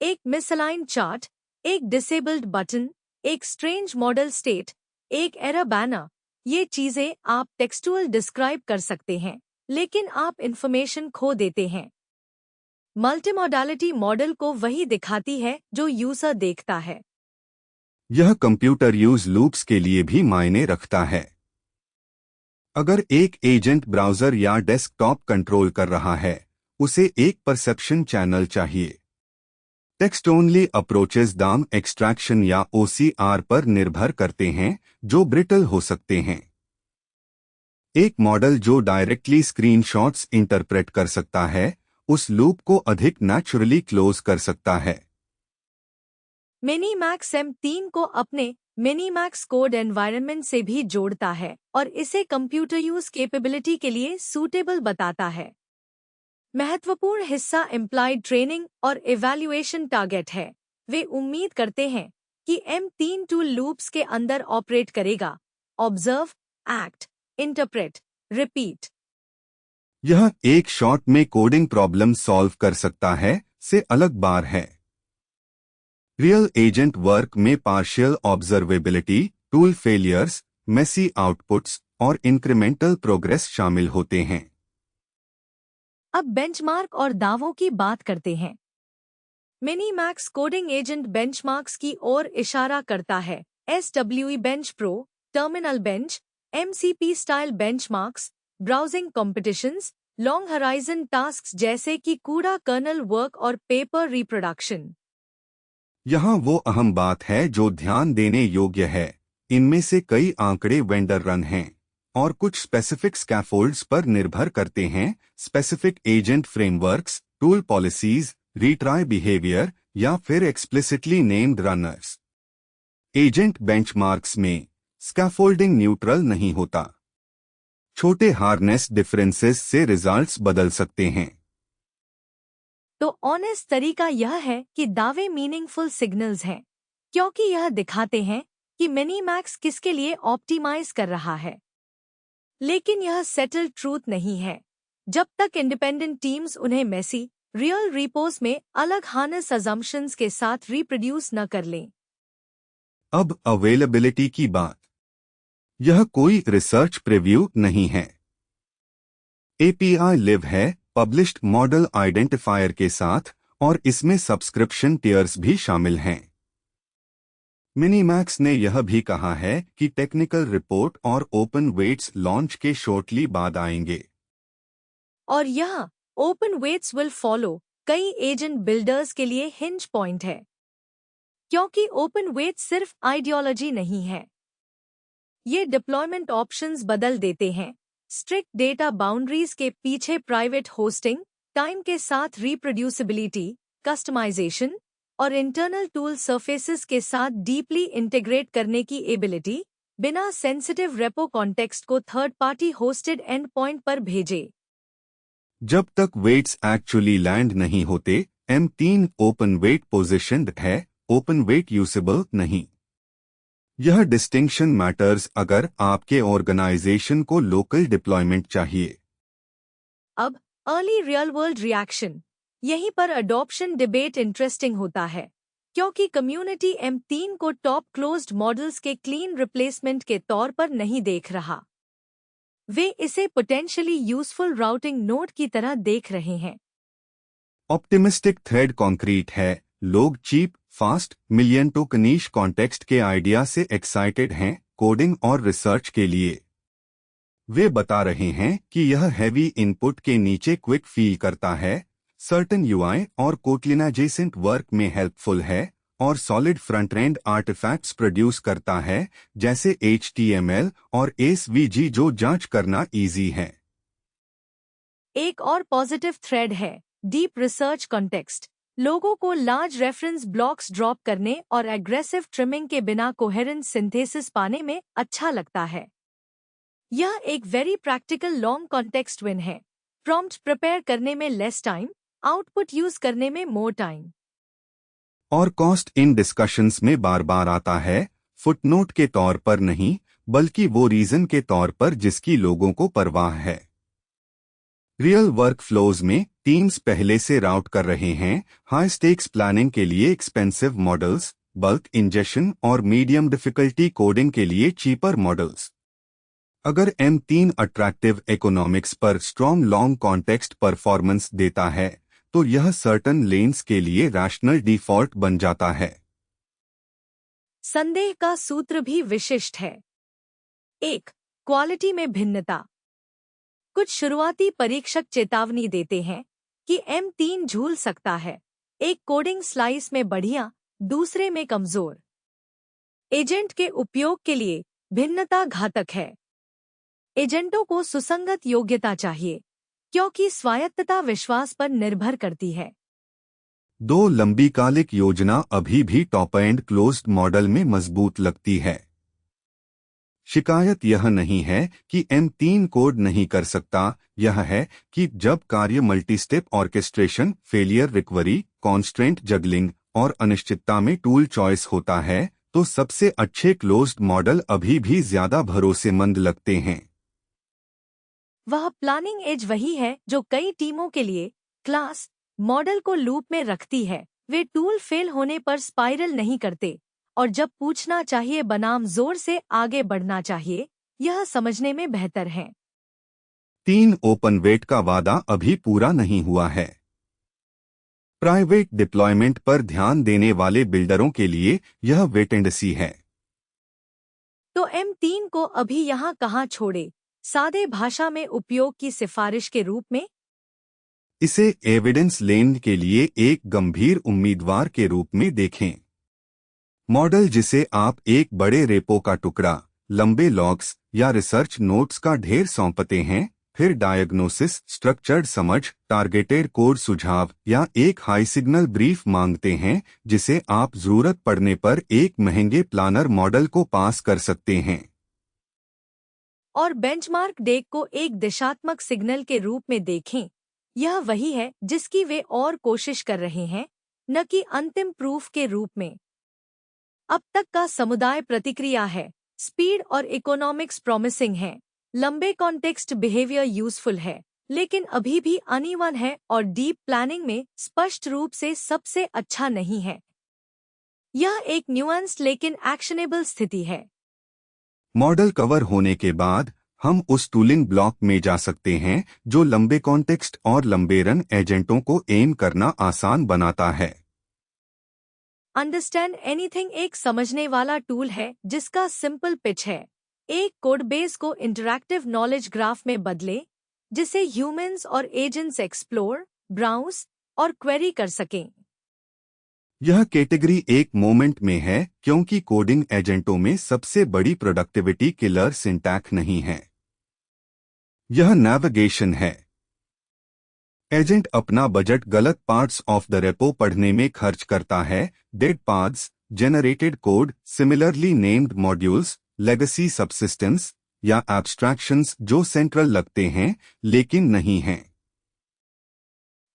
एक मिसअलाइन चार्ट, एक डिसेबल्ड बटन, एक स्ट्रेंज मॉडल स्टेट, एक एरर बैनर, ये चीजें आप टेक्सटुअल डिस्क्राइब कर सकते हैं, लेकिन आप इंफॉर्मेशन खो देते हैं। मल्टीमोडालिटी मॉडल को वही दिखाती है जो यूजर देखता है। यह कंप्यूटर यूज लूप्स के लिए भी मायने रखता है। अगर एक एजेंट ब्राउज़र या डेस्कटॉप कंट्रोल कर रहा है, उसे एक परसेप्शन चैनल चाहिए। टेक्स्ट ओनली अप्रोचेस दाम एक्सट्रैक्शन या OCR पर निर्भर करते हैं, जो ब्रिटल हो सकते हैं। एक मॉडल जो डायरेक्टली स्क्रीनशॉट्स इंटरप्रेट कर सकता है, उस लूप को अधिक नेचुरली क्लोज कर सकता है। मिनीमैक्स M3 को अपने मिनीमैक्स कोड एनवायरनमेंट से भी जोड़ता है और इसे कंप्यूटर यूज कैपेबिलिटी के लिए सूटेबल बताता है। महत्वपूर्ण हिस्सा एम्प्लॉयड ट्रेनिंग और इवैल्यूएशन टारगेट है। वे उम्मीद करते हैं कि M3 टूल लूप्स के अंदर ऑपरेट करेगा, ऑब्जर्व, एक्ट, इंटरप्रेट, रिपीट। यह एक शॉट में कोडिंग प्रॉब्लम सॉल्व कर सकता है से अलग बार है। रियल एजेंट वर्क में partial observability, tool failures, messy outputs और इंक्रीमेंटल प्रोग्रेस शामिल होते हैं। अब बेंचमार्क और दावों की बात करते हैं। मिनीमैक्स कोडिंग एजेंट बेंचमार्क्स की ओर इशारा करता है। SWE bench pro, terminal bench, MCP style benchmarks, browsing competitions, long horizon tasks जैसे कि कूड़ा कर्नल वर्क और पेपर रिप्रोडक्शन। यहाँ वो अहम बात है जो ध्यान देने योग्य है। इनमें से कई आंकड़े वेंडर रन हैं और कुछ स्पेसिफिक स्कैफोल्ड्स पर निर्भर करते हैं, specific agent frameworks, tool policies, retry behaviour या फिर explicitly named runners. Agent benchmarks में स्कैफोल्डिंग न्यूट्रल नहीं होता। छोटे हार्नेस डिफरेंसेस से रिजल्ट्स बदल सकते हैं। तो ऑनेस्ट तरीका यह है कि दावे मीनिंगफुल सिग्नल्स हैं, क्योंकि यह दिखाते हैं कि मिनीमैक्स किसके लिए ऑप्टिमाइज कर रहा है। लेकिन यह सेटल्ड ट्रूथ नहीं है, जब तक इंडिपेंडेंट टीम्स उन्हें मेसी रियल रिपोज में अलग हार्नेस अजम्पशंस के साथ रिप्रोड्यूस न कर लें। अब अवेलेबिलिटी की बात। यह कोई रिसर्च प्रीव्यू नहीं है। API लिव है पब्लिश्ड मॉडल आइडेंटिफायर के साथ और इसमें सब्सक्रिप्शन टियर्स भी शामिल हैं। मिनीमैक्स ने यह भी कहा है कि टेक्निकल रिपोर्ट और ओपन वेट्स लॉन्च के शॉर्टली बाद आएंगे। और यह ओपन वेट्स विल फॉलो कई एजेंट बिल्डर्स के लिए हिंज पॉइंट है। क्योंकि ओपन वेट सिर्फ आइडियोलॉजी नहीं है, ये डिप्लॉयमेंट ऑप्शंस बदल देते हैं। स्ट्रिक्ट डेटा बाउंड्रीज के पीछे प्राइवेट होस्टिंग, टाइम के साथ रिप्रोड्यूसिबिलिटी, कस्टमाइजेशन और इंटरनल टूल सरफेसेस के साथ डीपली इंटीग्रेट करने की एबिलिटी, बिना सेंसिटिव रेपो कॉन्टेक्स्ट को third party hosted and point पर भेजे। जब तक वेट्स एक्चुअली लैंड नहीं होते, M3 ओपन वेट पोजिशन्ड है, ओपन वेट यूजेबल नहीं। यह डिस्टिंक्शन मैटर्स अगर आपके ऑर्गेनाइजेशन को लोकल डिप्लॉयमेंट चाहिए। अब अर्ली रियल वर्ल्ड रिएक्शन, यहीं पर अडॉप्शन डिबेट इंटरेस्टिंग होता है, क्योंकि कम्युनिटी M3 को टॉप क्लोज्ड मॉडल्स के क्लीन रिप्लेसमेंट के तौर पर नहीं देख रहा। वे इसे पोटेंशियली यूजफुल राउटिंग नोड की तरह देख रहे हैं। ऑप्टिमिस्टिक थ्रेड कॉन्क्रीट है, लोग cheap, fast, million token context के आइडिया से एक्साइटेड हैं कोडिंग और रिसर्च के लिए। वे बता रहे हैं कि यह हैवी इनपुट के नीचे क्विक फील करता है, सर्टन यूआई और कोटलिन एडजेसेंट वर्क में हेल्पफुल है और solid front end artifacts produce करता है जैसे HTML और SVG जो जांच करना इजी है। एक और पॉजिटिव थ्रेड है डीप रिसर्च कॉन्टेक्स्ट। लोगों को लार्ज रेफरेंस ब्लॉक्स ड्रॉप करने और एग्रेसिव ट्रिमिंग के बिना कोहेरेंट सिंथेसिस पाने में अच्छा लगता है। यह एक very practical long context win है। प्रॉम्प्ट प्रिपेयर करने में लेस टाइम, आउटपुट यूज करने में मोर टाइम। और कॉस्ट इन डिस्कशंस में बार बार आता है, फुटनोट के तौर पर नहीं, बल्कि वो रीजन के तौर पर जिसकी लोगों को परवाह है। रियल वर्क फ्लोज में टीम्स पहले से राउट कर रहे हैं हाई स्टेक्स प्लानिंग के लिए एक्सपेंसिव मॉडल्स, बल्क इंजेक्शन और मीडियम डिफिकल्टी कोडिंग के लिए चीपर मॉडल्स। अगर M3 अट्रैक्टिव इकोनॉमिक्स पर स्ट्रॉन्ग लॉन्ग कॉन्टेक्स्ट परफॉर्मेंस देता है तो यह सर्टन लेन्स के लिए रैशनल डिफॉल्ट बन जाता है। संदेह का सूत्र भी विशिष्ट है। 1. क्वालिटी में भिन्नता। कुछ शुरुआती परीक्षक चेतावनी देते हैं कि M3 झूल सकता है, एक कोडिंग स्लाइस में बढ़िया, दूसरे में कमजोर। एजेंट के उपयोग के लिए भिन्नता घातक है। एजेंटों को सुसंगत योग्यता चाहिए, क्योंकि स्वायत्तता विश्वास पर निर्भर करती है। 2. लंबी कालिक योजना अभी भी टॉप एंड क्लोज्ड मॉडल में मजबूत लगती है। शिकायत यह नहीं है कि M3 कोड नहीं कर सकता, यह है कि जब कार्य multistep orchestration, failure recovery, constraint juggling और अनिश्चितता में टूल चॉइस होता है तो सबसे अच्छे क्लोज्ड मॉडल अभी भी ज्यादा भरोसेमंद लगते हैं। वह प्लानिंग एज वही है जो कई टीमों के लिए क्लास मॉडल को लूप में रखती है। वे टूल फेल होने पर स्पाइरल नहीं करते और जब पूछना चाहिए बनाम जोर से आगे बढ़ना चाहिए, यह समझने में बेहतर है। 3. ओपन वेट का वादा अभी पूरा नहीं हुआ है। प्राइवेट डिप्लॉयमेंट पर ध्यान देने वाले बिल्डरों के लिए यह वेट एंड सी है। तो M3 को अभी यहाँ कहाँ छोड़े? सादे भाषा में उपयोग की सिफारिश के रूप में इसे एविडेंस लेने के लिए एक गंभीर उम्मीदवार के रूप में देखें। मॉडल जिसे आप एक बड़े रेपो का टुकड़ा, लंबे लॉग्स या रिसर्च नोट्स का ढेर सौंपते हैं, फिर डायग्नोसिस, स्ट्रक्चर्ड समझ, टारगेटेड कोड सुझाव या एक हाई सिग्नल ब्रीफ मांगते हैं जिसे आप जरूरत पड़ने पर एक महंगे प्लानर मॉडल को पास कर सकते हैं। और बेंचमार्क डेक को एक दिशात्मक सिग्नल के रूप में देखें। यह वही है जिसकी वे और कोशिश कर रहे हैं, न कि अंतिम प्रूफ के रूप में। अब तक का समुदाय प्रतिक्रिया है, स्पीड और इकोनॉमिक्स प्रॉमिसिंग है, लंबे कॉन्टेक्स्ट बिहेवियर यूजफुल है, लेकिन अभी भी अनइवन है और डीप प्लानिंग में स्पष्ट रूप से सबसे अच्छा नहीं है। यह एक न्यूएंस्ड लेकिन एक्शनेबल स्थिति है। मॉडल कवर होने के बाद हम उस टूलिंग ब्लॉक में जा सकते हैं जो लंबे कॉन्टेक्स्ट और लंबे रन एजेंटों को एम करना आसान बनाता है। अंडरस्टैंड एनीथिंग एक समझने वाला टूल है जिसका सिंपल पिच है, एक कोडबेस को इंटरैक्टिव नॉलेज ग्राफ में बदले जिसे ह्यूमंस और एजेंट्स एक्सप्लोर, ब्राउज और क्वेरी कर सकें। यह कैटेगरी एक मोमेंट में है क्योंकि कोडिंग एजेंटों में सबसे बड़ी प्रोडक्टिविटी किलर सिंटैक्स नहीं है, यह नेविगेशन है। एजेंट अपना बजट गलत पार्ट्स ऑफ द रेपो पढ़ने में खर्च करता है, dead paths, generated code, similarly named modules, legacy subsystems या एब्स्ट्रैक्शंस जो सेंट्रल लगते हैं लेकिन नहीं हैं।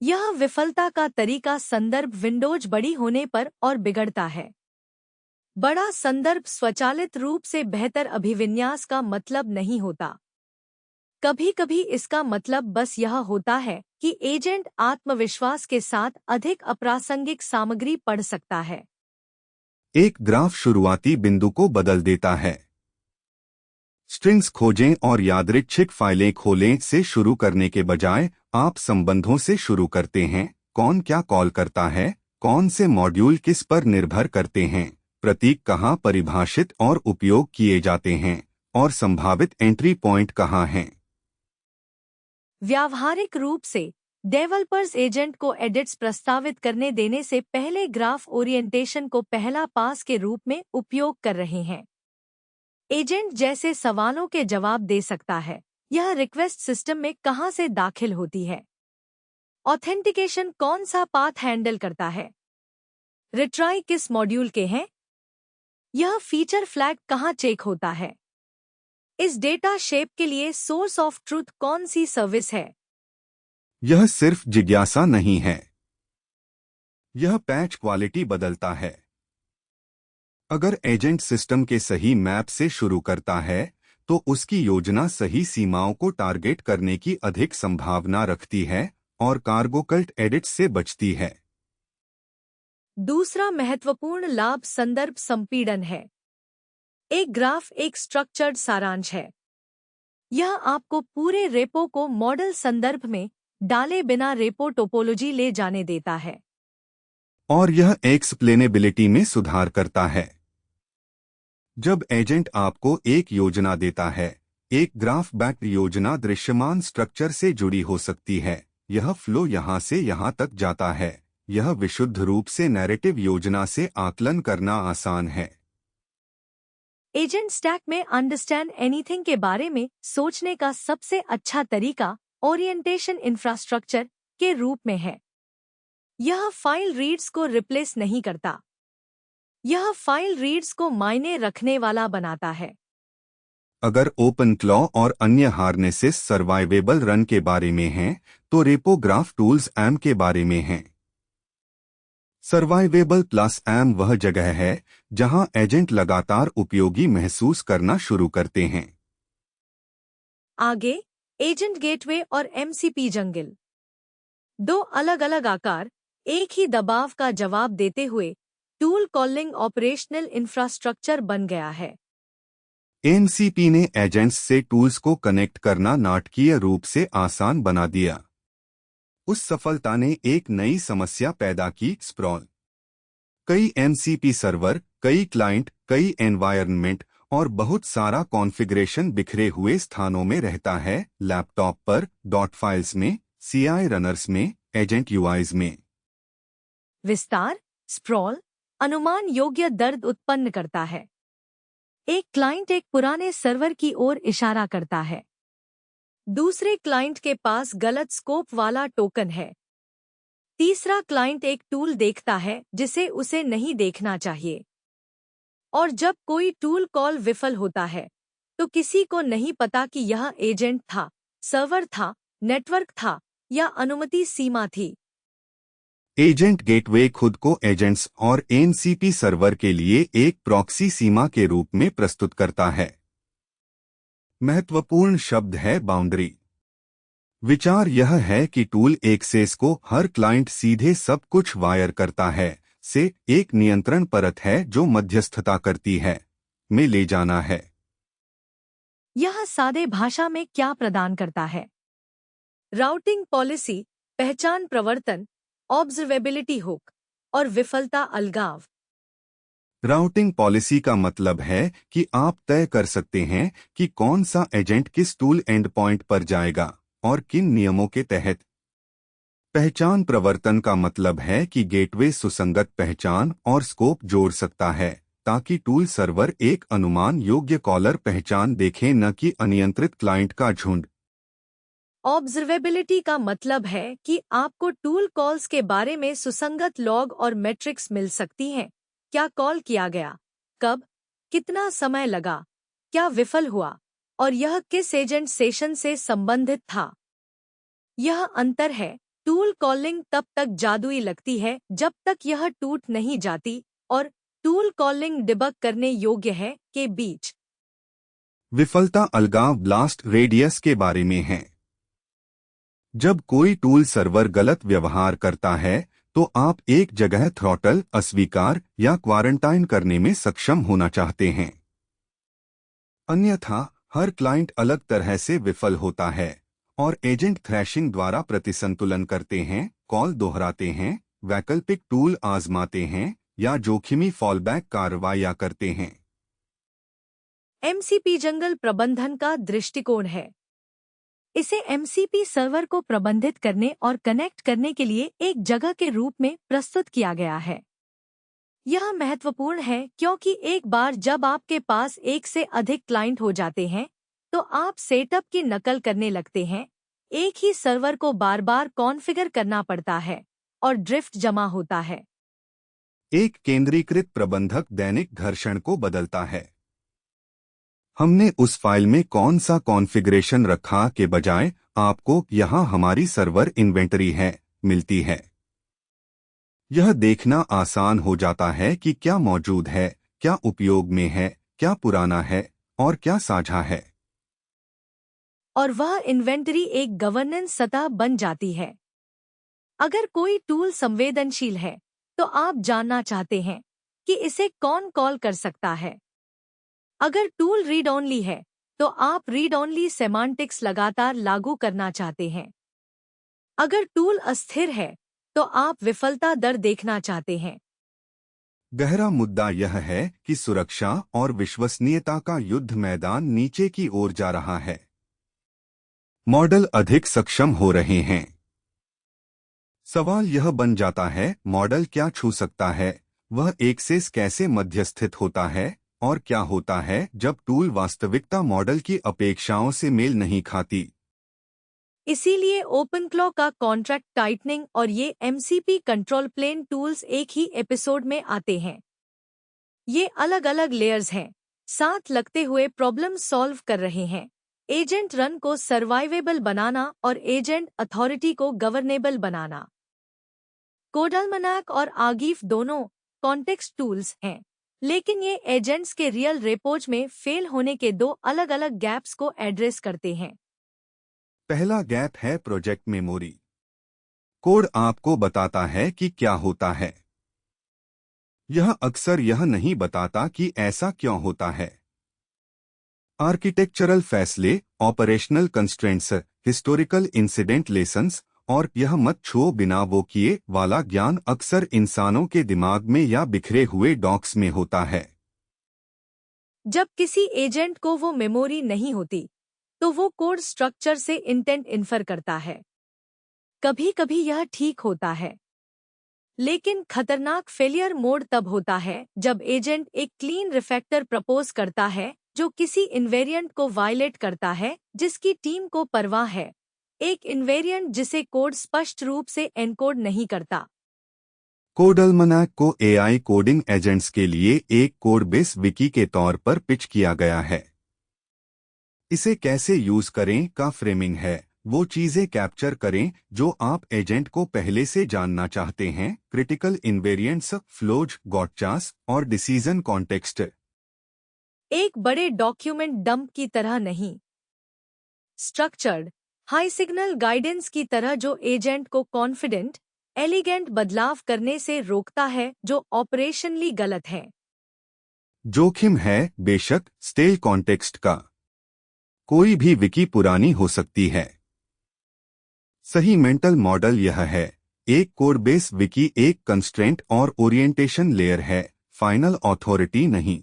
यह विफलता का तरीका संदर्भ विंडोज बड़ी होने पर और बिगड़ता है। बड़ा संदर्भ स्वचालित रूप से बेहतर अभिविन्यास का मतलब नहीं होता। कभी कभी इसका मतलब बस यह होता है कि एजेंट आत्मविश्वास के साथ अधिक अप्रासंगिक सामग्री पढ़ सकता है। एक ग्राफ शुरुआती बिंदु को बदल देता है। स्ट्रिंग्स खोजें और यादृच्छिक फाइलें खोलें से शुरू करने के बजाय आप संबंधों से शुरू करते हैं। कौन क्या कॉल करता है, कौन से मॉड्यूल किस पर निर्भर करते हैं, प्रतीक कहाँ परिभाषित और उपयोग किए जाते हैं, और संभावित एंट्री पॉइंट कहाँ हैं। व्यावहारिक रूप से डेवलपर्स एजेंट को एडिट्स प्रस्तावित करने देने से पहले ग्राफ ओरिएंटेशन को पहला पास के रूप में उपयोग कर रहे हैं। एजेंट जैसे सवालों के जवाब दे सकता है, यह रिक्वेस्ट सिस्टम में कहां से दाखिल होती है, ऑथेंटिकेशन कौन सा पाथ हैंडल करता है, रिट्राई किस मॉड्यूल के हैं, यह फीचर फ्लैग कहां चेक होता है, इस डेटा शेप के लिए सोर्स ऑफ ट्रूथ कौन सी सर्विस है। यह सिर्फ जिज्ञासा नहीं है, यह पैच क्वालिटी बदलता है। अगर एजेंट सिस्टम के सही मैप से शुरू करता है तो उसकी योजना सही सीमाओं को टारगेट करने की अधिक संभावना रखती है और कार्गोकल्ट एडिट से बचती है। दूसरा महत्वपूर्ण लाभ संदर्भ संपीड़न है। एक ग्राफ एक स्ट्रक्चर्ड सारांश है। यह आपको पूरे रेपो को मॉडल संदर्भ में डाले बिना रेपो टोपोलॉजी ले जाने देता है और यह एक्सप्लेनेबिलिटी में सुधार करता है। जब एजेंट आपको एक योजना देता है, एक ग्राफ बैक्ड योजना दृश्यमान स्ट्रक्चर से जुड़ी हो सकती है। यह फ्लो यहां से यहां तक जाता है। यह विशुद्ध रूप से नैरेटिव योजना से आकलन करना आसान है। एजेंट स्टैक में अंडरस्टैंड एनीथिंग के बारे में सोचने का सबसे अच्छा तरीका ओरिएंटेशन इंफ्रास्ट्रक्चर के रूप में है। यह फाइल रीड्स को रिप्लेस नहीं करता, यह फाइल रीड्स को मायने रखने वाला बनाता है। अगर ओपन क्लॉ और अन्य हार्नेसेस सर्वाइवेबल रन के बारे में हैं, तो रेपो ग्राफ टूल्स एम के बारे में हैं। सर्वाइवेबल प्लस एम वह जगह है जहां एजेंट लगातार उपयोगी महसूस करना शुरू करते हैं। आगे एजेंट गेटवे और एमसीपी जंगल। दो अलग अलग आकार एक ही दबाव का जवाब देते हुए टूल कॉलिंग ऑपरेशनल इंफ्रास्ट्रक्चर बन गया है। एमसीपी ने एजेंट्स से टूल्स को कनेक्ट करना नाटकीय रूप से आसान बना दिया। उस सफलता ने एक नई समस्या पैदा की, स्प्रॉल। कई एमसीपी सर्वर, कई क्लाइंट, कई एनवायरनमेंट और बहुत सारा कॉन्फ़िगरेशन बिखरे हुए स्थानों में रहता है, लैपटॉप पर, डॉट फाइल्स में, सीआई रनर्स में, एजेंट यूआईज में। विस्तार स्प्रॉल अनुमान योग्य दर्द उत्पन्न करता है। एक क्लाइंट एक पुराने सर्वर की ओर इशारा करता है। दूसरे क्लाइंट के पास गलत स्कोप वाला टोकन है। तीसरा क्लाइंट एक टूल देखता है जिसे उसे नहीं देखना चाहिए। और जब कोई टूल कॉल विफल होता है तो किसी को नहीं पता कि यह एजेंट था, सर्वर था, नेटवर्क था या अनुमति सीमा थी। एजेंट गेटवे खुद को एजेंट्स और एमसीपी सर्वर के लिए एक प्रॉक्सी सीमा के रूप में प्रस्तुत करता है। महत्वपूर्ण शब्द है बाउंड्री। विचार यह है कि टूल एक्सेस को हर क्लाइंट सीधे सब कुछ वायर करता है से एक नियंत्रण परत है जो मध्यस्थता करती है में ले जाना है। यह सादे भाषा में क्या प्रदान करता है? राउटिंग पॉलिसी, पहचान प्रवर्तन, ऑब्जर्वेबिलिटी हुक और विफलता अलगाव। राउटिंग पॉलिसी का मतलब है कि आप तय कर सकते हैं कि कौन सा एजेंट किस टूल एंड पॉइंट पर जाएगा और किन नियमों के तहत। पहचान प्रवर्तन का मतलब है कि गेटवे सुसंगत पहचान और स्कोप जोड़ सकता है ताकि टूल सर्वर एक अनुमान योग्य कॉलर पहचान देखे, न कि अनियंत्रित क्लाइंट का झुंड। ऑब्जर्वेबिलिटी का मतलब है कि आपको टूल कॉल्स के बारे में सुसंगत लॉग और मैट्रिक्स मिल सकती हैं। क्या कॉल किया गया, कब, कितना समय लगा, क्या विफल हुआ, और यह किस एजेंट सेशन से संबंधित था। यह अंतर है। टूल कॉलिंग तब तक जादुई लगती है जब तक यह टूट नहीं जाती, और टूल कॉलिंग डिबग करने योग्य है के बीच। विफलता अलगाव ब्लास्ट रेडियस के बारे में है। जब कोई टूल सर्वर गलत व्यवहार करता है तो आप एक जगह थ्रॉटल, अस्वीकार या क्वारंटाइन करने में सक्षम होना चाहते हैं। अन्यथा हर क्लाइंट अलग तरह से विफल होता है और एजेंट थ्रैशिंग द्वारा प्रतिसंतुलन करते हैं, कॉल दोहराते हैं, वैकल्पिक टूल आजमाते हैं या जोखिमी फॉलबैक कार्रवाइयां करते हैं। एमसीपी जंगल प्रबंधन का दृष्टिकोण है। इसे एमसीपी सर्वर को प्रबंधित करने और कनेक्ट करने के लिए एक जगह के रूप में प्रस्तुत किया गया है। यह महत्वपूर्ण है क्योंकि एक बार जब आपके पास एक से अधिक क्लाइंट हो जाते हैं तो आप सेटअप की नकल करने लगते हैं। एक ही सर्वर को बार बार कॉन्फ़िगर करना पड़ता है और ड्रिफ्ट जमा होता है। एक केंद्रीकृत प्रबंधक दैनिक घर्षण को बदलता है। हमने उस फाइल में कौन सा कॉन्फ़िगरेशन रखा के बजाय आपको यहाँ हमारी सर्वर इन्वेंटरी है मिलती है। यह देखना आसान हो जाता है कि क्या मौजूद है, क्या उपयोग में है, क्या पुराना है और क्या साझा है। और वह इन्वेंटरी एक गवर्नेंस सतह बन जाती है। अगर कोई टूल संवेदनशील है तो आप जानना चाहते हैं कि इसे कौन कॉल कर सकता है। अगर टूल रीड ओनली है तो आप रीड ओनली सेमांटिक्स लगातार लागू करना चाहते हैं। अगर टूल अस्थिर है तो आप विफलता दर देखना चाहते हैं। गहरा मुद्दा यह है कि सुरक्षा और विश्वसनीयता का युद्ध मैदान नीचे की ओर जा रहा है। मॉडल अधिक सक्षम हो रहे हैं। सवाल यह बन जाता है, मॉडल क्या छू सकता है, वह एक्सेस कैसे मध्यस्थित होता है और क्या होता है जब टूल वास्तविकता मॉडल की अपेक्षाओं से मेल नहीं खाती। इसीलिए ओपनक्लॉ का कॉन्ट्रैक्ट टाइटनिंग और ये एमसीपी कंट्रोल प्लेन टूल्स एक ही एपिसोड में आते हैं। ये अलग अलग लेयर्स हैं, साथ लगते हुए प्रॉब्लम सॉल्व कर रहे हैं। एजेंट रन को सर्वाइवेबल बनाना और एजेंट अथॉरिटी को गवर्नेबल बनाना। कोडलमनाक और आगीफ दोनों कॉन्टेक्स्ट टूल्स हैं, लेकिन ये एजेंट्स के रियल रेपोज में फेल होने के दो अलग अलग गैप्स को एड्रेस करते हैं। पहला गैप है प्रोजेक्ट मेमोरी। कोड आपको बताता है कि क्या होता है, यह अक्सर यह नहीं बताता कि ऐसा क्यों होता है। आर्किटेक्चरल फैसले, operational constraints, historical incident lessons और यह मत छुओ बिना वो किए वाला ज्ञान अक्सर इंसानों के दिमाग में या बिखरे हुए डॉक्स में होता है। जब किसी एजेंट को वो मेमोरी नहीं होती तो वो कोड स्ट्रक्चर से इंटेंट इन्फर करता है। कभी कभी यह ठीक होता है, लेकिन खतरनाक फेलियर मोड तब होता है जब एजेंट एक क्लीन रिफैक्टर प्रपोज करता है जो किसी इन्वेरिएंट को वायलेट करता है जिसकी टीम को परवाह है, एक इन्वेरिएंट जिसे कोड स्पष्ट रूप से एनकोड नहीं करता। कोडलमनाक को एआई कोडिंग एजेंट्स के लिए एक कोड बेस विकी के तौर पर पिच किया गया है। इसे कैसे यूज करें का फ्रेमिंग है, वो चीजें कैप्चर करें जो आप एजेंट को पहले से जानना चाहते हैं, क्रिटिकल इन्वेरिएंट्स, फ्लोज, गॉटचास और डिसीजन कॉन्टेक्स्ट। एक बड़े डॉक्यूमेंट डंप की तरह नहीं, स्ट्रक्चर्ड हाई सिग्नल गाइडेंस की तरह जो एजेंट को कॉन्फिडेंट, एलिगेंट बदलाव करने से रोकता है जो ऑपरेशनली गलत है। जोखिम है बेशक स्टेल कॉन्टेक्स्ट का। कोई भी विकी पुरानी हो सकती है। सही मेंटल मॉडल यह है, एक कोड बेस विकी एक कंस्ट्रेंट और ओरिएंटेशन लेयर है, फाइनल अथॉरिटी नहीं।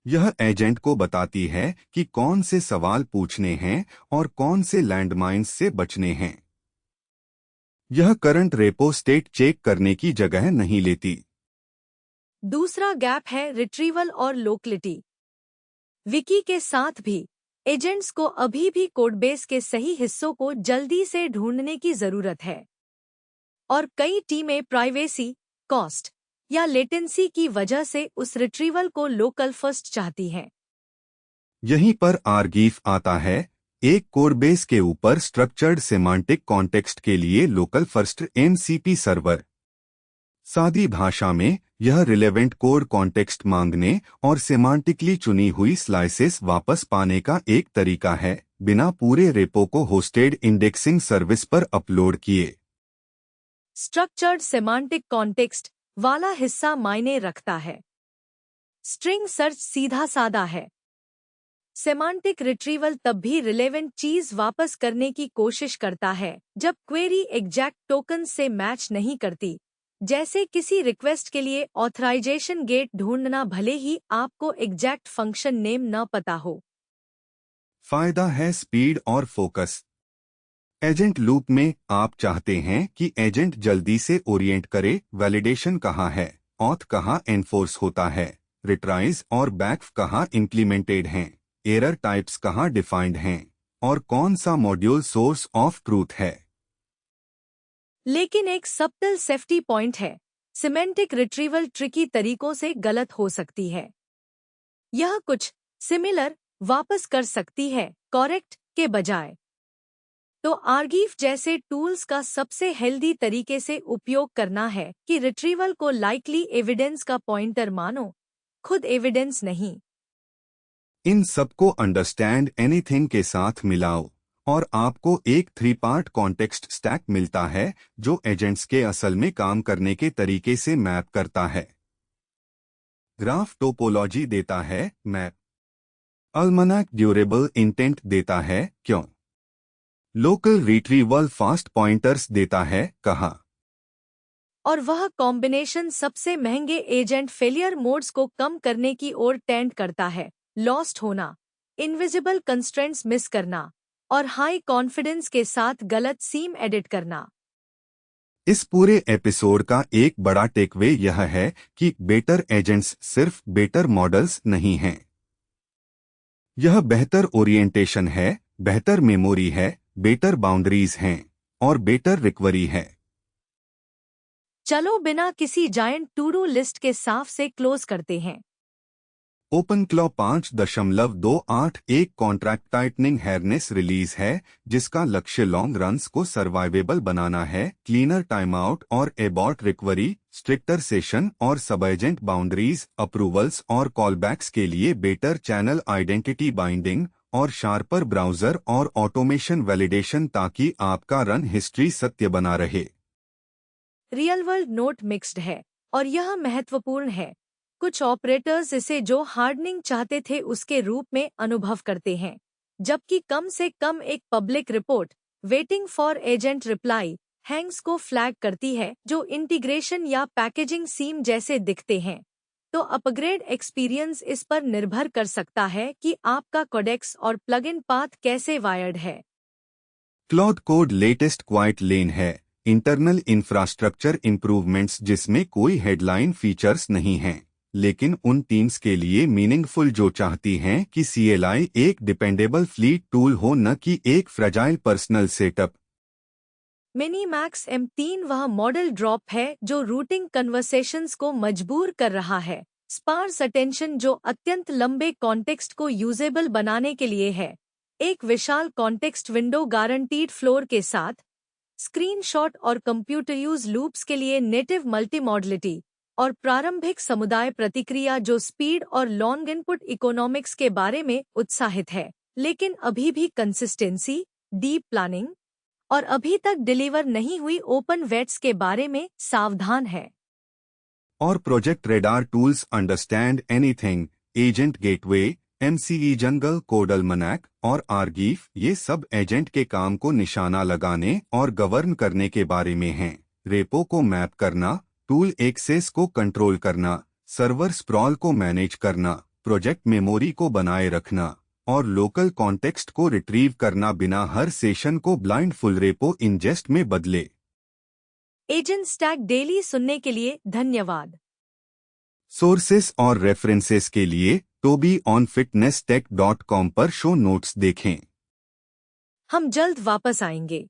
यह एजेंट को बताती है कि कौन से सवाल पूछने हैं और कौन से लैंडमाइंस से बचने हैं। यह करंट रेपो स्टेट चेक करने की जगह नहीं लेती। दूसरा गैप है रिट्रीवल और लोकलिटी। विकी के साथ भी एजेंट्स को अभी भी कोडबेस के सही हिस्सों को जल्दी से ढूंढने की जरूरत है, और कई टीमें प्राइवेसी, कॉस्ट या लेटेंसी की वजह से उस रिट्रीवल को लोकल फर्स्ट चाहती हैं। यहीं पर आर्गीफ आता है, एक कोडबेस के ऊपर स्ट्रक्चर्ड सेमांटिक कॉन्टेक्स्ट के लिए लोकल फर्स्ट एमसीपी सर्वर। सादी भाषा में यह रिलेवेंट कोड कॉन्टेक्स्ट मांगने और सेमांटिकली चुनी हुई स्लाइसेस वापस पाने का एक तरीका है, बिना पूरे रेपो को होस्टेड इंडेक्सिंग सर्विस पर अपलोड किए। स्ट्रक्चर्ड सेमांटिक कॉन्टेक्स्ट वाला हिस्सा मायने रखता है। स्ट्रिंग सर्च सीधा सादा है। सेमांटिक रिट्रीवल तब भी रिलेवेंट चीज वापस करने की कोशिश करता है जब क्वेरी एग्जैक्ट टोकन से मैच नहीं करती, जैसे किसी रिक्वेस्ट के लिए ऑथराइजेशन गेट ढूंढना भले ही आपको एग्जैक्ट फंक्शन नेम न पता हो। फायदा है स्पीड और फोकस। एजेंट लूप में आप चाहते हैं कि एजेंट जल्दी से ओरिएंट करे, वैलिडेशन कहाँ है, ऑथ कहाँ एनफोर्स होता है, रिट्राइज और बैकफ कहाँ इंप्लीमेंटेड हैं, एरर टाइप्स कहाँ डिफाइंड हैं, और कौन सा मॉड्यूल सोर्स ऑफ ट्रूथ है। लेकिन एक सबटल सेफ्टी पॉइंट है, सिमेंटिक रिट्रीवल ट्रिकी तरीकों से गलत हो सकती है। यह कुछ सिमिलर वापस कर सकती है करेक्ट के बजाय। तो आर्गीफ जैसे टूल्स का सबसे हेल्दी तरीके से उपयोग करना है कि रिट्रीवल को लाइकली एविडेंस का पॉइंटर मानो, खुद एविडेंस नहीं। इन सबको अंडरस्टैंड एनीथिंग के साथ मिलाओ और आपको एक 3 पार्ट कॉन्टेक्स्ट स्टैक मिलता है जो एजेंट्स के असल में काम करने के तरीके से मैप करता है। ग्राफ टोपोलॉजी देता है मैप, अल्मनाक ड्यूरेबल इंटेंट देता है क्यों, लोकल रिट्रीवल फास्ट पॉइंटर्स देता है कहाँ, और वह कॉम्बिनेशन सबसे महंगे एजेंट फेलियर मोड्स को कम करने की ओर टेंड करता है, लॉस्ट होना, इनविजिबल कंस्ट्रेंट्स मिस करना और हाई कॉन्फिडेंस के साथ गलत सीम एडिट करना। इस पूरे एपिसोड का एक बड़ा टेकवे यह है कि बेटर एजेंट्स सिर्फ बेटर मॉडल्स नहीं हैं। यह बेहतर ओरिएंटेशन है, बेहतर मेमोरी है, बेटर बाउंड्रीज हैं और बेटर रिकवरी है। चलो बिना किसी जायंट टू डू लिस्ट के साफ से क्लोज करते हैं। ओपनक्लॉ 5.28 एक कॉन्ट्रैक्ट टाइटनिंग हार्नेस रिलीज है जिसका लक्ष्य लॉन्ग रन्स को सर्वाइवेबल बनाना है, क्लीनर टाइम आउट और एबॉर्ट रिकवरी, स्ट्रिक्टर सेशन और सब एजेंट बाउंड्रीज, अप्रूवल्स और कॉलबैक्स के लिए बेटर चैनल आइडेंटिटी बाइंडिंग और शार्पर ब्राउजर और ऑटोमेशन वैलिडेशन ताकि आपका रन हिस्ट्री सत्य बना रहे। रियल वर्ल्ड नोट मिक्स्ड है और यह महत्वपूर्ण है। कुछ ऑपरेटर्स इसे जो हार्डनिंग चाहते थे उसके रूप में अनुभव करते हैं, जबकि कम से कम एक public report waiting for agent reply Hanks को फ्लैग करती है जो इंटीग्रेशन या पैकेजिंग सीम जैसे दिखते हैं। तो अपग्रेड एक्सपीरियंस इस पर निर्भर कर सकता है कि आपका कोडेक्स और प्लगइन पाथ कैसे वायर्ड है। क्लॉड कोड लेटेस्ट क्वाइट लेन है, इंटरनल इंफ्रास्ट्रक्चर इंप्रूवमेंट्स जिसमें कोई हेडलाइन फीचर्स नहीं हैं, लेकिन उन टीम्स के लिए मीनिंगफुल जो चाहती हैं कि CLI एक डिपेंडेबल फ्लीट टूल हो न कि एक fragile personal setup. Minimax M3 वह मॉडल ड्रॉप है जो रूटिंग कन्वर्सेशंस को मजबूर कर रहा है, स्पार्स अटेंशन जो अत्यंत लंबे कॉन्टेक्स्ट को यूजेबल बनाने के लिए है, एक विशाल कॉन्टेक्स्ट विंडो गारंटीड फ्लोर के साथ, स्क्रीनशॉट और कंप्यूटर यूज लूप्स के लिए नेटिव मल्टीमॉडलिटी और प्रारंभिक समुदाय प्रतिक्रिया जो स्पीड और लॉन्ग इनपुट इकोनॉमिक्स के बारे में उत्साहित है, लेकिन अभी भी कंसिस्टेंसी, डीप प्लानिंग और अभी तक डिलीवर नहीं हुई ओपन वेट्स के बारे में सावधान है। और project radar tools understand anything, agent gateway, MCE जंगल, कोडलमनैक और आर्गीफ ये सब एजेंट के काम को निशाना लगाने और गवर्न करने के बारे में हैं। रेपो को मैप करना, टूल एक्सेस को कंट्रोल करना, सर्वर स्प्रॉल को मैनेज करना, प्रोजेक्ट मेमोरी को बनाए रखना और लोकल कॉन्टेक्स्ट को रिट्रीव करना बिना हर सेशन को ब्लाइंड फुल रेपो इंजेस्ट में बदले। एजेंट स्टैक डेली सुनने के लिए धन्यवाद। सोर्सेस और रेफरेंसेस के लिए tobyonfitnesstech.com पर शो नोट्स देखें। हम जल्द वापस आएंगे।